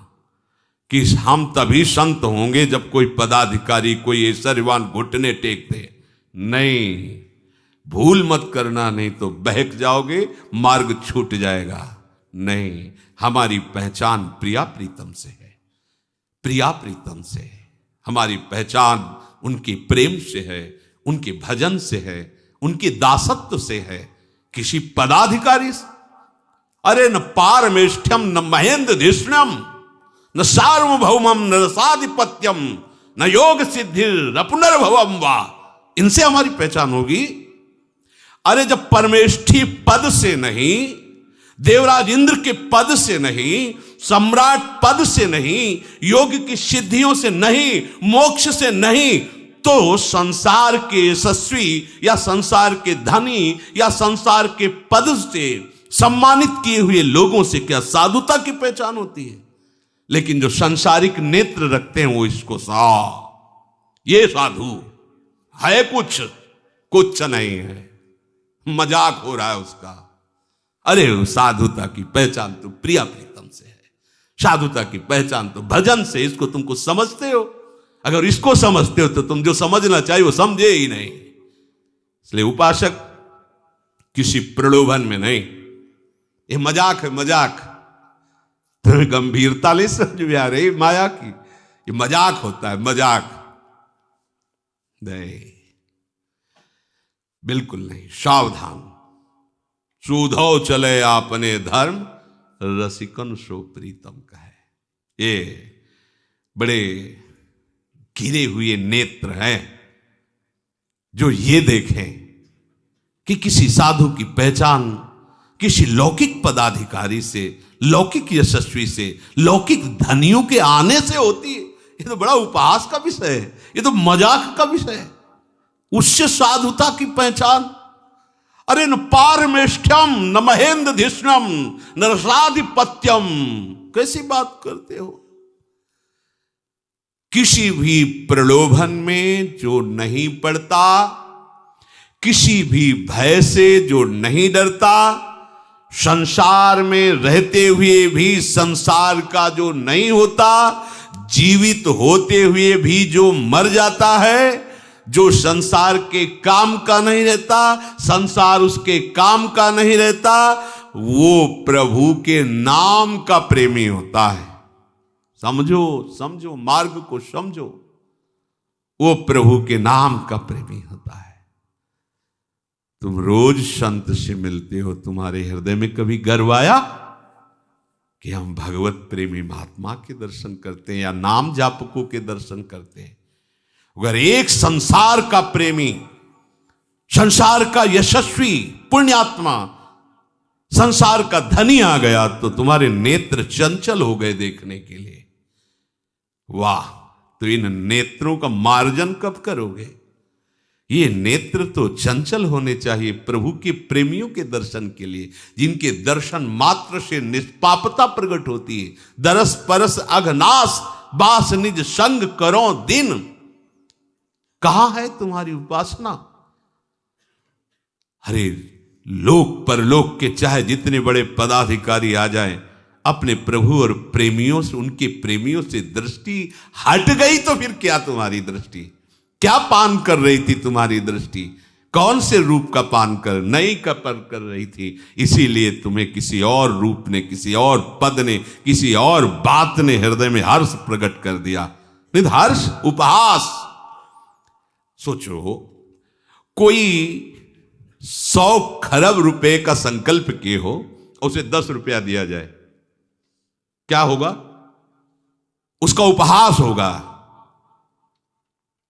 कि हम तभी संत होंगे जब कोई पदाधिकारी, कोई ऐश्वर्यवान घुटने टेक दे। नहीं, भूल मत करना, नहीं तो बहक जाओगे, मार्ग छूट जाएगा। नहीं, हमारी पहचान प्रिया प्रीतम से है, प्रिया प्रीतम से है। हमारी पहचान उनके प्रेम से है, उनके भजन से है, उनके दासत्व से है, किसी पदाधिकारी से। अरे न पारमेष्ठ्यम, न महेंद्र धिष्ण्यम, न सार्वभौमम, न रसाधिपत्यम, न योग सिद्धि, न पुनर्भवम वा। इनसे हमारी पहचान होगी। अरे जब परमेष्ठी पद से नहीं, देवराज इंद्र के पद से नहीं, सम्राट पद से नहीं, योग की सिद्धियों से नहीं, मोक्ष से नहीं, तो संसार के यशस्वी या संसार के धनी या संसार के पद से सम्मानित किए हुए लोगों से क्या साधुता की पहचान होती है? लेकिन जो सांसारिक नेत्र रखते हैं वो इसको ये साधु है, कुछ नहीं है, मजाक हो रहा है उसका। अरे साधुता की पहचान तो प्रिया प्रीतम से है, साधुता की पहचान तो भजन से। इसको तुमको समझते हो? अगर इसको समझते हो तो तुम जो समझना चाहिए वो समझे ही नहीं। इसलिए उपासक किसी प्रलोभन में नहीं, ये मजाक है, मजाक। तुम्हें गंभीरता नहीं समझ में आ रही माया की, ये मजाक होता है, मजाक नहीं, बिल्कुल नहीं। सावधान, सूधो चले आपने धर्म, रसिकन सो प्रीतम कहे। ये बड़े गिरे हुए नेत्र हैं जो ये देखें कि किसी साधु की पहचान किसी लौकिक पदाधिकारी से, लौकिक यशस्वी से, लौकिक धनियों के आने से होती है। ये तो बड़ा उपहास का विषय है, ये तो मजाक का विषय है। उससे साधुता की पहचान? अरे न पारमेष्ठ्यम न महेंद्र धिष्णम न रसाधिपत्यम, कैसी बात करते हो? किसी भी प्रलोभन में जो नहीं पड़ता, किसी भी भय से जो नहीं डरता, संसार में रहते हुए भी संसार का जो नहीं होता, जीवित होते हुए भी जो मर जाता है, जो संसार के काम का नहीं रहता, संसार उसके काम का नहीं रहता, वो प्रभु के नाम का प्रेमी होता है। समझो, समझो, मार्ग को समझो, वो प्रभु के नाम का प्रेमी होता है। तुम रोज संत से मिलते हो, तुम्हारे हृदय में कभी गर्व आया कि हम भगवत प्रेमी महात्मा के दर्शन करते हैं या नाम जापकों के दर्शन करते हैं? अगर एक संसार का प्रेमी, संसार का यशस्वी पुण्यात्मा, संसार का धनी आ गया तो तुम्हारे नेत्र चंचल हो गए देखने के लिए। वाह, तो इन नेत्रों का मार्जन कब करोगे? ये नेत्र तो चंचल होने चाहिए प्रभु के प्रेमियों के दर्शन के लिए, जिनके दर्शन मात्र से निष्पापता प्रकट होती है। दरस परस अघनाश बास निज संग करो दिन। कहां है तुम्हारी उपासना? अरे लोक परलोक के चाहे जितने बड़े पदाधिकारी आ जाएं, अपने प्रभु और प्रेमियों से, उनके प्रेमियों से दृष्टि हट गई तो फिर क्या तुम्हारी दृष्टि? क्या पान कर रही थी तुम्हारी दृष्टि? कौन से रूप का पान नई का पान कर रही थी? इसीलिए तुम्हें किसी और रूप ने, किसी और पद ने, किसी और बात ने हृदय में हर्ष प्रकट कर दिया। नहीं हर्ष, उपहास। सोचो, कोई 100 खरब रुपए का संकल्प किए हो, उसे 10 रुपया दिया जाए, क्या होगा? उसका उपहास होगा।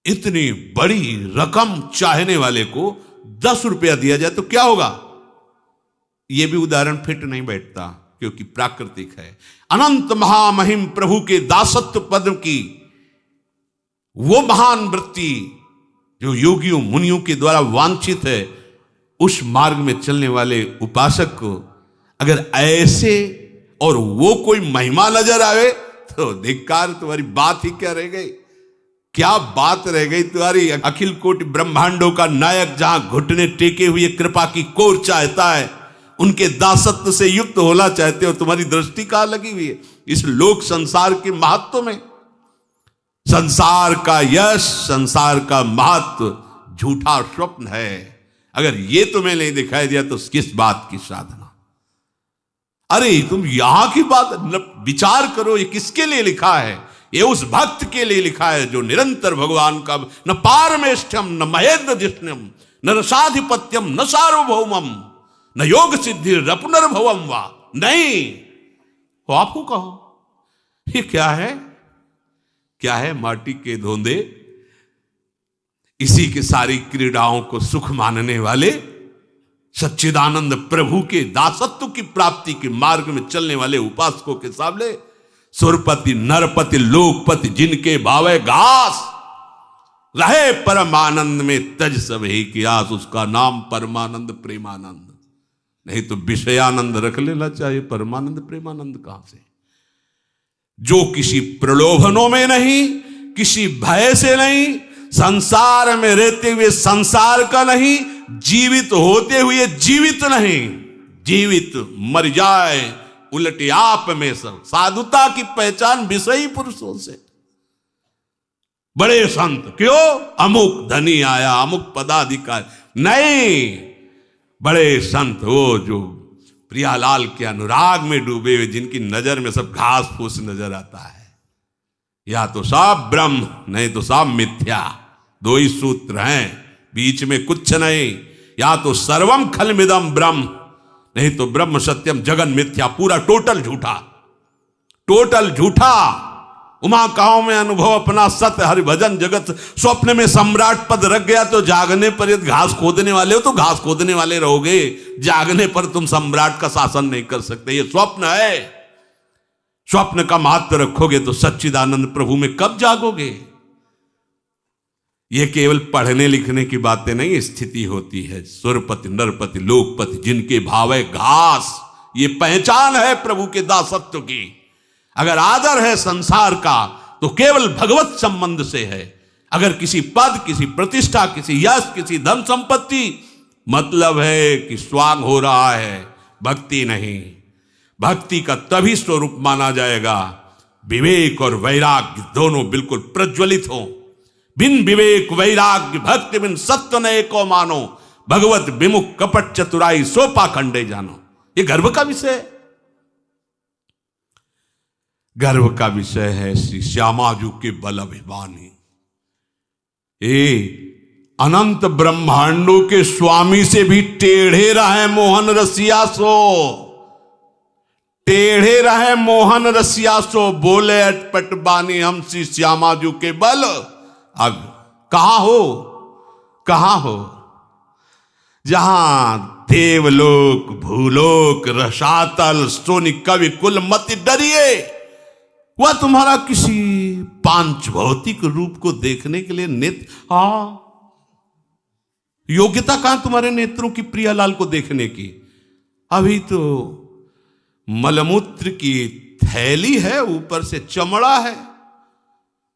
इतनी बड़ी रकम चाहने वाले को 10 रुपया दिया जाए तो क्या होगा? यह भी उदाहरण फिट नहीं बैठता क्योंकि प्राकृतिक है। अनंत महामहिम प्रभु के दासत्व पद की वो महान वृत्ति जो योगियों मुनियों के द्वारा वांछित है, उस मार्ग में चलने वाले उपासक को अगर ऐसे और वो कोई महिमा नजर आवे तो धिक्कार, तुम्हारी बात ही क्या रह गई? क्या बात रह गई तुम्हारी? अखिल कोटि ब्रह्मांडों का नायक जहां घुटने टेके हुए कृपा की कोर चाहता है, उनके दासत्व से युक्त होना चाहते हो, तुम्हारी दृष्टि कहां लगी हुई है? इस लोक संसार के महत्व में। संसार का यश, संसार का महत्व झूठा स्वप्न है। अगर ये तुम्हें नहीं दिखाई दिया तो किस बात की साधना? अरे तुम यहां की बात विचार करो, ये किसके लिए लिखा है? ये उस भक्त के लिए लिखा है जो निरंतर भगवान का न पारमेष्ठ्यम न महेंद्र जिष्ण्यम न रसाधिपत्यम न सार्वभौमम न योग सिद्धि रपुनर्भवम वा। नहीं, तो आपको कहो ये क्या है? क्या है? माटी के धोंदे, इसी के सारी क्रीड़ाओं को सुख मानने वाले सच्चिदानंद प्रभु के दासत्व की प्राप्ति के मार्ग में चलने वाले उपासकों के सामने सुरपति नरपति लोकपति जिनके भावे घास रहे परमानंद में तज सब ही की आस, उसका नाम परमानंद प्रेमानंद। नहीं तो विषयानंद रख लेना चाहिए, परमानंद प्रेमानंद कहां से? जो किसी प्रलोभनों में नहीं, किसी भय से नहीं, संसार में रहते हुए संसार का नहीं, जीवित होते हुए जीवित नहीं, जीवित मर जाए उलटे आप में सब। साधुता की पहचान विषयी पुरुषों से। बड़े संत क्यों? अमुक धनी आया, अमुक पदाधिकारी नहीं, बड़े संत वो जो प्रियालाल के अनुराग में डूबे हुए, जिनकी नजर में सब घास फूस नजर आता है। या तो सब ब्रह्म, नहीं तो सब मिथ्या। दो ही सूत्र हैं, बीच में कुछ नहीं। या तो सर्वम खलमिदम ब्रह्म, नहीं तो ब्रह्म सत्यम जगन मिथ्या। पूरा टोटल झूठा, टोटल झूठा। उमा काओ में अनुभव अपना सत्य हरिभजन जगत। स्वप्न में सम्राट पद रख गया तो जागने पर यदि घास खोदने वाले हो तो घास खोदने वाले रहोगे। जागने पर तुम सम्राट का शासन नहीं कर सकते। ये स्वप्न है। स्वप्न का महत्व रखोगे तो सच्चिदानंद प्रभु में कब जागोगे? ये केवल पढ़ने लिखने की बातें नहीं, स्थिति होती है। सुरपति नरपति लोकपति जिनके भाव है घास, ये पहचान है प्रभु के दासत्व की। अगर आदर है संसार का तो केवल भगवत संबंध से है। अगर किसी पद, किसी प्रतिष्ठा, किसी यश, किसी धन संपत्ति, मतलब है कि स्वांग हो रहा है, भक्ति नहीं। भक्ति का तभी स्वरूप माना जाएगा विवेक और वैराग्य दोनों बिल्कुल प्रज्वलित हो। बिन विवेक वैराग्य भक्ति बिन सत्य नए को मानो, भगवत विमुख कपट चतुराई सो पाखंडे जानो। ये गर्व का विषय है। गर्व का विषय है श्री श्यामाजू के बल अभिमानी। अनंत ब्रह्मांडों के स्वामी से भी टेढ़े रहे मोहन रसिया सो, टेढ़े रहे मोहन रसिया सो। बोले अटपट बानी हम श्री श्यामाजू के बल। अब कहां हो, कहां हो? जहां देवलोक भूलोक रसातल सोनि कवि कुल मति डरिए, वह तुम्हारा किसी पांच भौतिक रूप को देखने के लिए नेत्र, योग्यता कहां तुम्हारे नेत्रों की प्रियालाल को देखने की? अभी तो मलमूत्र की थैली है, ऊपर से चमड़ा है।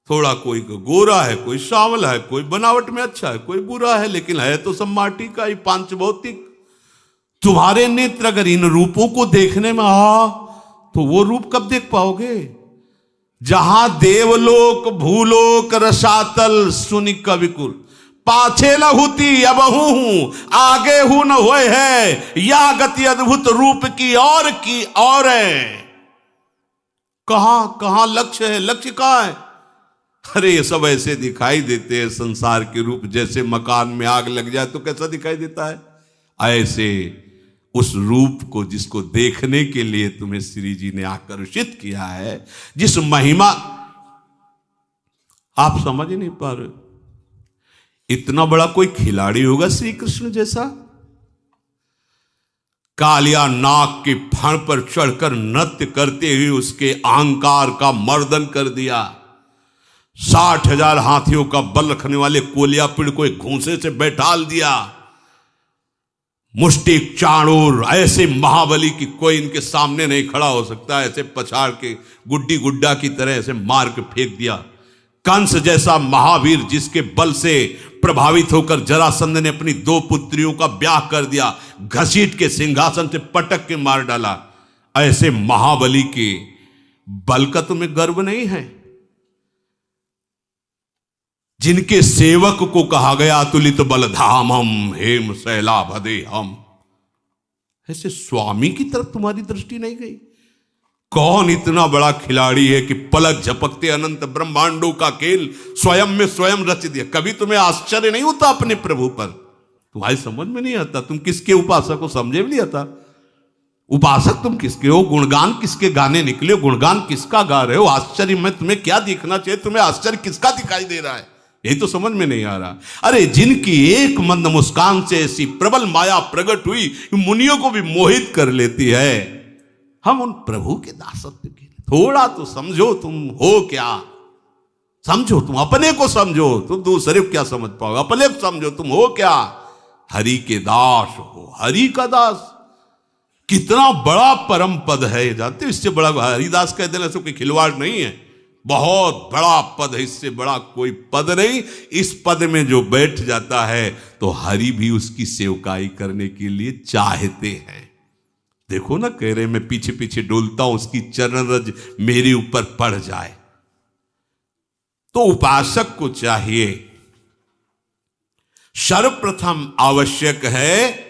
थोड़ा कोई गोरा है, कोई सांवला है, कोई बनावट में अच्छा है, कोई बुरा है, लेकिन है तो सब माटी का ही पांच भौतिक। तुम्हारे नेत्र अगर इन रूपों को देखने में तो वो रूप कब देख पाओगे? जहां देवलोक भूलोक रसातल सुनि कविकुल, पाछे न हुती अब हूं, आगे हूं न होए है, या गति अद्भुत रूप की और है। कहां कहां लक्ष्य है? लक्ष्य कहां है? अरे ये सब ऐसे दिखाई देते हैं संसार के रूप। जैसे मकान में आग लग जाए तो कैसा दिखाई देता है, ऐसे उस रूप को जिसको देखने के लिए तुम्हें श्री जी ने आकर्षित किया है, जिस महिमा आप समझ नहीं पा रहे। इतना बड़ा कोई खिलाड़ी होगा श्री कृष्ण जैसा? कालिया नाग के फण पर चढ़कर नृत्य करते हुए उसके अहंकार का मर्दन कर दिया। 60,000 हाथियों का बल रखने वाले कोलिया पिड़ को एक घूंसे से बैठाल दिया। मुष्टिक चाणूर ऐसे महाबली की कोई इनके सामने नहीं खड़ा हो सकता। ऐसे पछाड़ के गुड्डी गुड्डा की तरह ऐसे मार के फेंक दिया। कंस जैसा महावीर जिसके बल से प्रभावित होकर जरासंध ने अपनी 2 पुत्रियों का ब्याह कर दिया, घसीट के सिंहासन से पटक के मार डाला। ऐसे महाबली के बल का तुम्हें गर्व नहीं है? जिनके सेवक को कहा गया अतुलित बलधामम हेम शैलाभदे हम, ऐसे स्वामी की तरफ तुम्हारी दृष्टि नहीं गई? कौन इतना बड़ा खिलाड़ी है कि पलक झपकते अनंत ब्रह्मांडों का खेल स्वयं में स्वयं रच दिया? कभी तुम्हें आश्चर्य नहीं होता अपने प्रभु पर? तुम्हारी समझ में नहीं आता तुम किसके उपासक हो, समझे भी नहीं आता। उपासक तुम किसके हो? गुणगान किसके गाने निकले हो? गुणगान किसका गा रहे हो? आश्चर्य में तुम्हें क्या दिखना चाहिए? तुम्हें आश्चर्य किसका दिखाई दे रहा है? यही तो समझ में नहीं आ रहा। अरे जिनकी एक मंद मुस्कान से ऐसी प्रबल माया प्रकट हुई मुनियों को भी मोहित कर लेती है, हम उन प्रभु के दासत्व के थोड़ा तो समझो तुम हो क्या। समझो, तुम अपने को समझो, तुम दूसरे को क्या समझ पाओगे? अपने को समझो तुम हो क्या। हरि के दास हो, हरि का दास। कितना बड़ा परम पद है, जानते हो? इससे बड़ा हरिदास कहते हैं कोई खिलवाड़ नहीं है, बहुत बड़ा पद है, इससे बड़ा कोई पद नहीं। इस पद में जो बैठ जाता है तो हरि भी उसकी सेवकाई करने के लिए चाहते हैं। देखो ना, कह रहे मैं पीछे पीछे डोलता हूं, उसकी चरण रज मेरे ऊपर पड़ जाए। तो उपासक को चाहिए, सर्वप्रथम आवश्यक है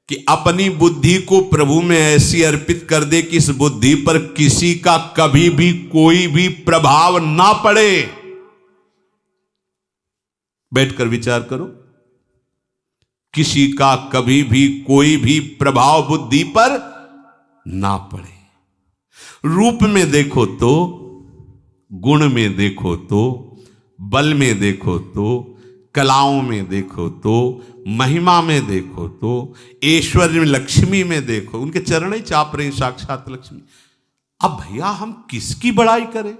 कि अपनी बुद्धि को प्रभु में ऐसी अर्पित कर दे कि इस बुद्धि पर किसी का कभी भी कोई भी प्रभाव ना पड़े। बैठकर विचार करो, किसी का कभी भी कोई भी प्रभाव बुद्धि पर ना पड़े। रूप में देखो तो, गुण में देखो तो, बल में देखो तो, कलाओं में देखो तो, महिमा में देखो तो, ऐश्वर्य में, लक्ष्मी में देखो, उनके चरण ही चाप रहे साक्षात लक्ष्मी। अब भैया हम किसकी बड़ाई करें,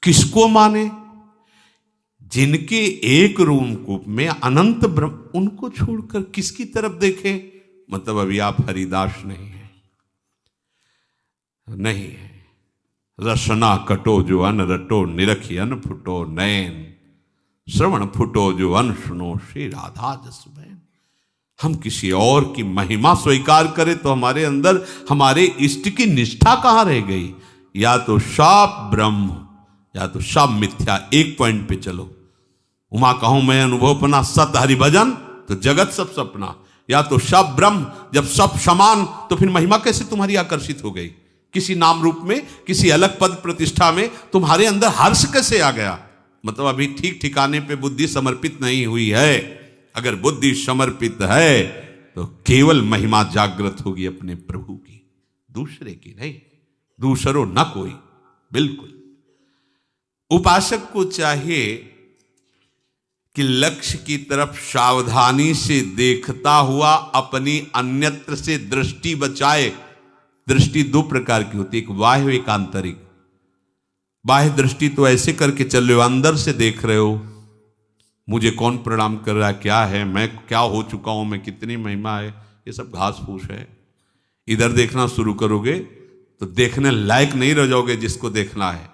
किसको माने? जिनके एक रूप में अनंत ब्रह्म, उनको छोड़कर किसकी तरफ देखें? मतलब अभी आप हरिदास नहीं है, नहीं है। रसना कटो जो अन रटो, निरखी अन फुटो नैन, श्रवण फुटो जो अन सुनो, श्री राधा जस बैन। हम किसी और की महिमा स्वीकार करें तो हमारे अंदर हमारे इष्ट की निष्ठा कहां रह गई? या तो सब ब्रह्म या तो सब मिथ्या। एक पॉइंट पे चलो, उमा कहूं मैं अनुभवपना सत हरिभजन, तो जगत सब सपना। या तो सब ब्रह्म, जब सब समान तो फिर महिमा कैसे तुम्हारी आकर्षित हो गई? किसी नाम रूप में, किसी अलग पद प्रतिष्ठा में तुम्हारे अंदर हर्ष कैसे आ गया? मतलब अभी ठीक ठिकाने पे बुद्धि समर्पित नहीं हुई है। अगर बुद्धि समर्पित है तो केवल महिमा जागृत होगी अपने प्रभु की, दूसरे की नहीं, दूसरो न कोई। बिल्कुल उपासक को चाहिए कि लक्ष्य की तरफ सावधानी से देखता हुआ अपनी अन्यत्र से दृष्टि बचाए। दृष्टि दो प्रकार की होती है, एक बाह्य एक आंतरिक। बाह्य दृष्टि तो ऐसे करके चल रहे हो, अंदर से देख रहे हो, मुझे कौन प्रणाम कर रहा है, क्या है, मैं क्या हो चुका हूं, मैं कितनी महिमा है, ये सब घास फूस है। इधर देखना शुरू करोगे तो देखने लायक नहीं रह जाओगे जिसको देखना है,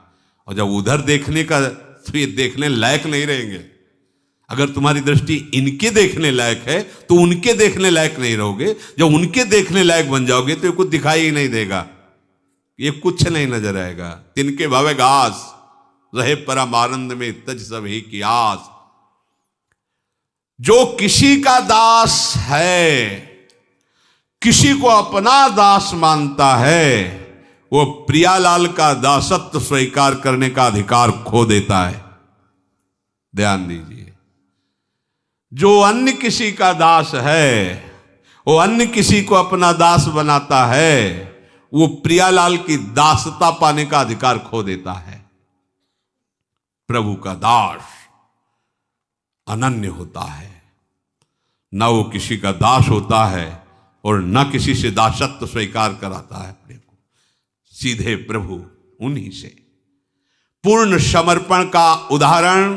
और जब उधर देखने का तो ये देखने लायक नहीं रहेंगे। अगर तुम्हारी दृष्टि इनके देखने लायक है तो उनके देखने लायक नहीं रहोगे। जब उनके देखने लायक बन जाओगे तो ये कुछ दिखाई ही नहीं देगा, ये कुछ नहीं नजर आएगा। तिनके भावे घास रहे परम आनंद में तज सब ही की आस। जो किसी का दास है, किसी को अपना दास मानता है, वो प्रियालाल का दासत्व स्वीकार करने का अधिकार खो देता है। ध्यान दीजिए, जो अन्य किसी का दास है, वो अन्य किसी को अपना दास बनाता है, वो प्रियालाल की दासता पाने का अधिकार खो देता है। प्रभु का दास अनन्य होता है, न वो किसी का दास होता है और न किसी से दासत्व स्वीकार कराता है अपने को, सीधे प्रभु उन्हीं से। पूर्ण समर्पण का उदाहरण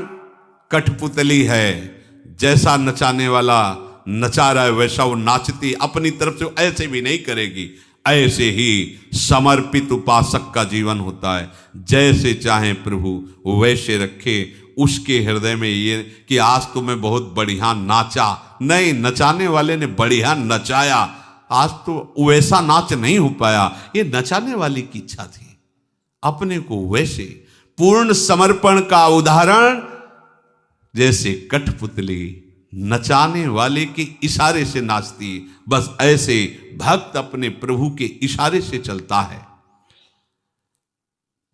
कठपुतली है। जैसा नचाने वाला नचा रहा है वैसा वो नाचती, अपनी तरफ से ऐसे भी नहीं करेगी। ऐसे ही समर्पित उपासक का जीवन होता है। जैसे चाहे प्रभु वैसे रखे। उसके हृदय में ये कि आज तो मैं बहुत बढ़िया नाचा, नहीं, नचाने वाले ने बढ़िया नचाया, आज तो वैसा नाच नहीं हो पाया, ये नचाने वाली की इच्छा थी। अपने को वैसे पूर्ण समर्पण का उदाहरण जैसे कठपुतली नचाने वाले के इशारे से नाचती, बस ऐसे भक्त अपने प्रभु के इशारे से चलता है।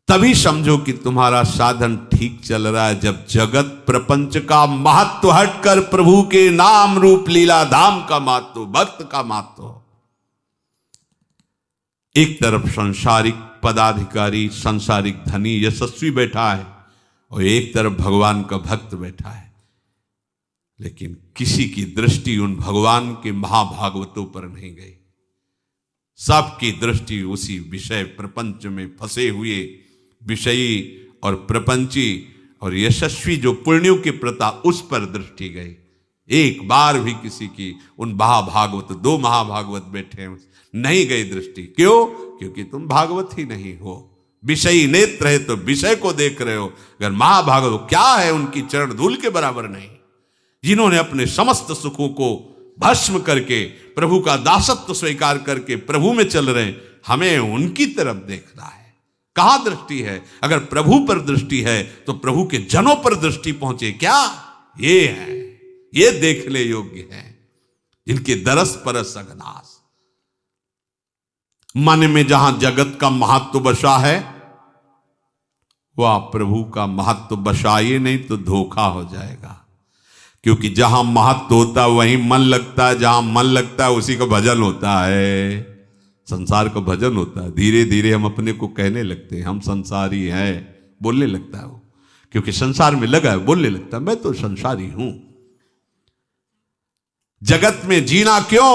तभी समझो कि तुम्हारा साधन ठीक चल रहा है, जब जगत प्रपंच का महत्व हटकर प्रभु के नाम रूप लीला धाम का महत्व, भक्त का महत्व। एक तरफ संसारिक पदाधिकारी, संसारिक धनी यशस्वी बैठा है और एक तरफ भगवान का भक्त बैठा है, लेकिन किसी की दृष्टि उन भगवान के महाभागवतों पर नहीं गई। सबकी दृष्टि उसी विषय प्रपंच में फंसे हुए विषयी और प्रपंची और यशस्वी जो पुण्यों के प्रताप, उस पर दृष्टि गई। एक बार भी किसी की उन महाभागवत, 2 महाभागवत बैठे हैं, नहीं गई दृष्टि। क्यों? क्योंकि तुम भागवत ही नहीं हो। विषयी नेत्र है तो विषय को देख रहे हो। अगर महाभागवत क्या है, उनकी चरण धूल के बराबर नहीं, जिन्होंने अपने समस्त सुखों को भस्म करके प्रभु का दासत्व स्वीकार करके प्रभु में चल रहे हैं। हमें उनकी तरफ देखना है। कहां दृष्टि है? अगर प्रभु पर दृष्टि है तो प्रभु के जनों पर दृष्टि पहुंचे क्या? ये है, ये देखने योग्य है, जिनके दरस परस अगनास। मन में जहां जगत का महत्व बसा है, वह प्रभु का महत्व बसाइए, नहीं तो धोखा हो जाएगा। क्योंकि जहां महत्व होता है वहीं मन लगता है, जहां मन लगता है उसी का भजन होता है। संसार का भजन होता है। धीरे धीरे हम अपने को कहने लगते हैं हम संसारी हैं, बोलने लगता है वो, क्योंकि संसार में लगा है, बोलने लगता है मैं तो संसारी हूं। जगत में जीना क्यों?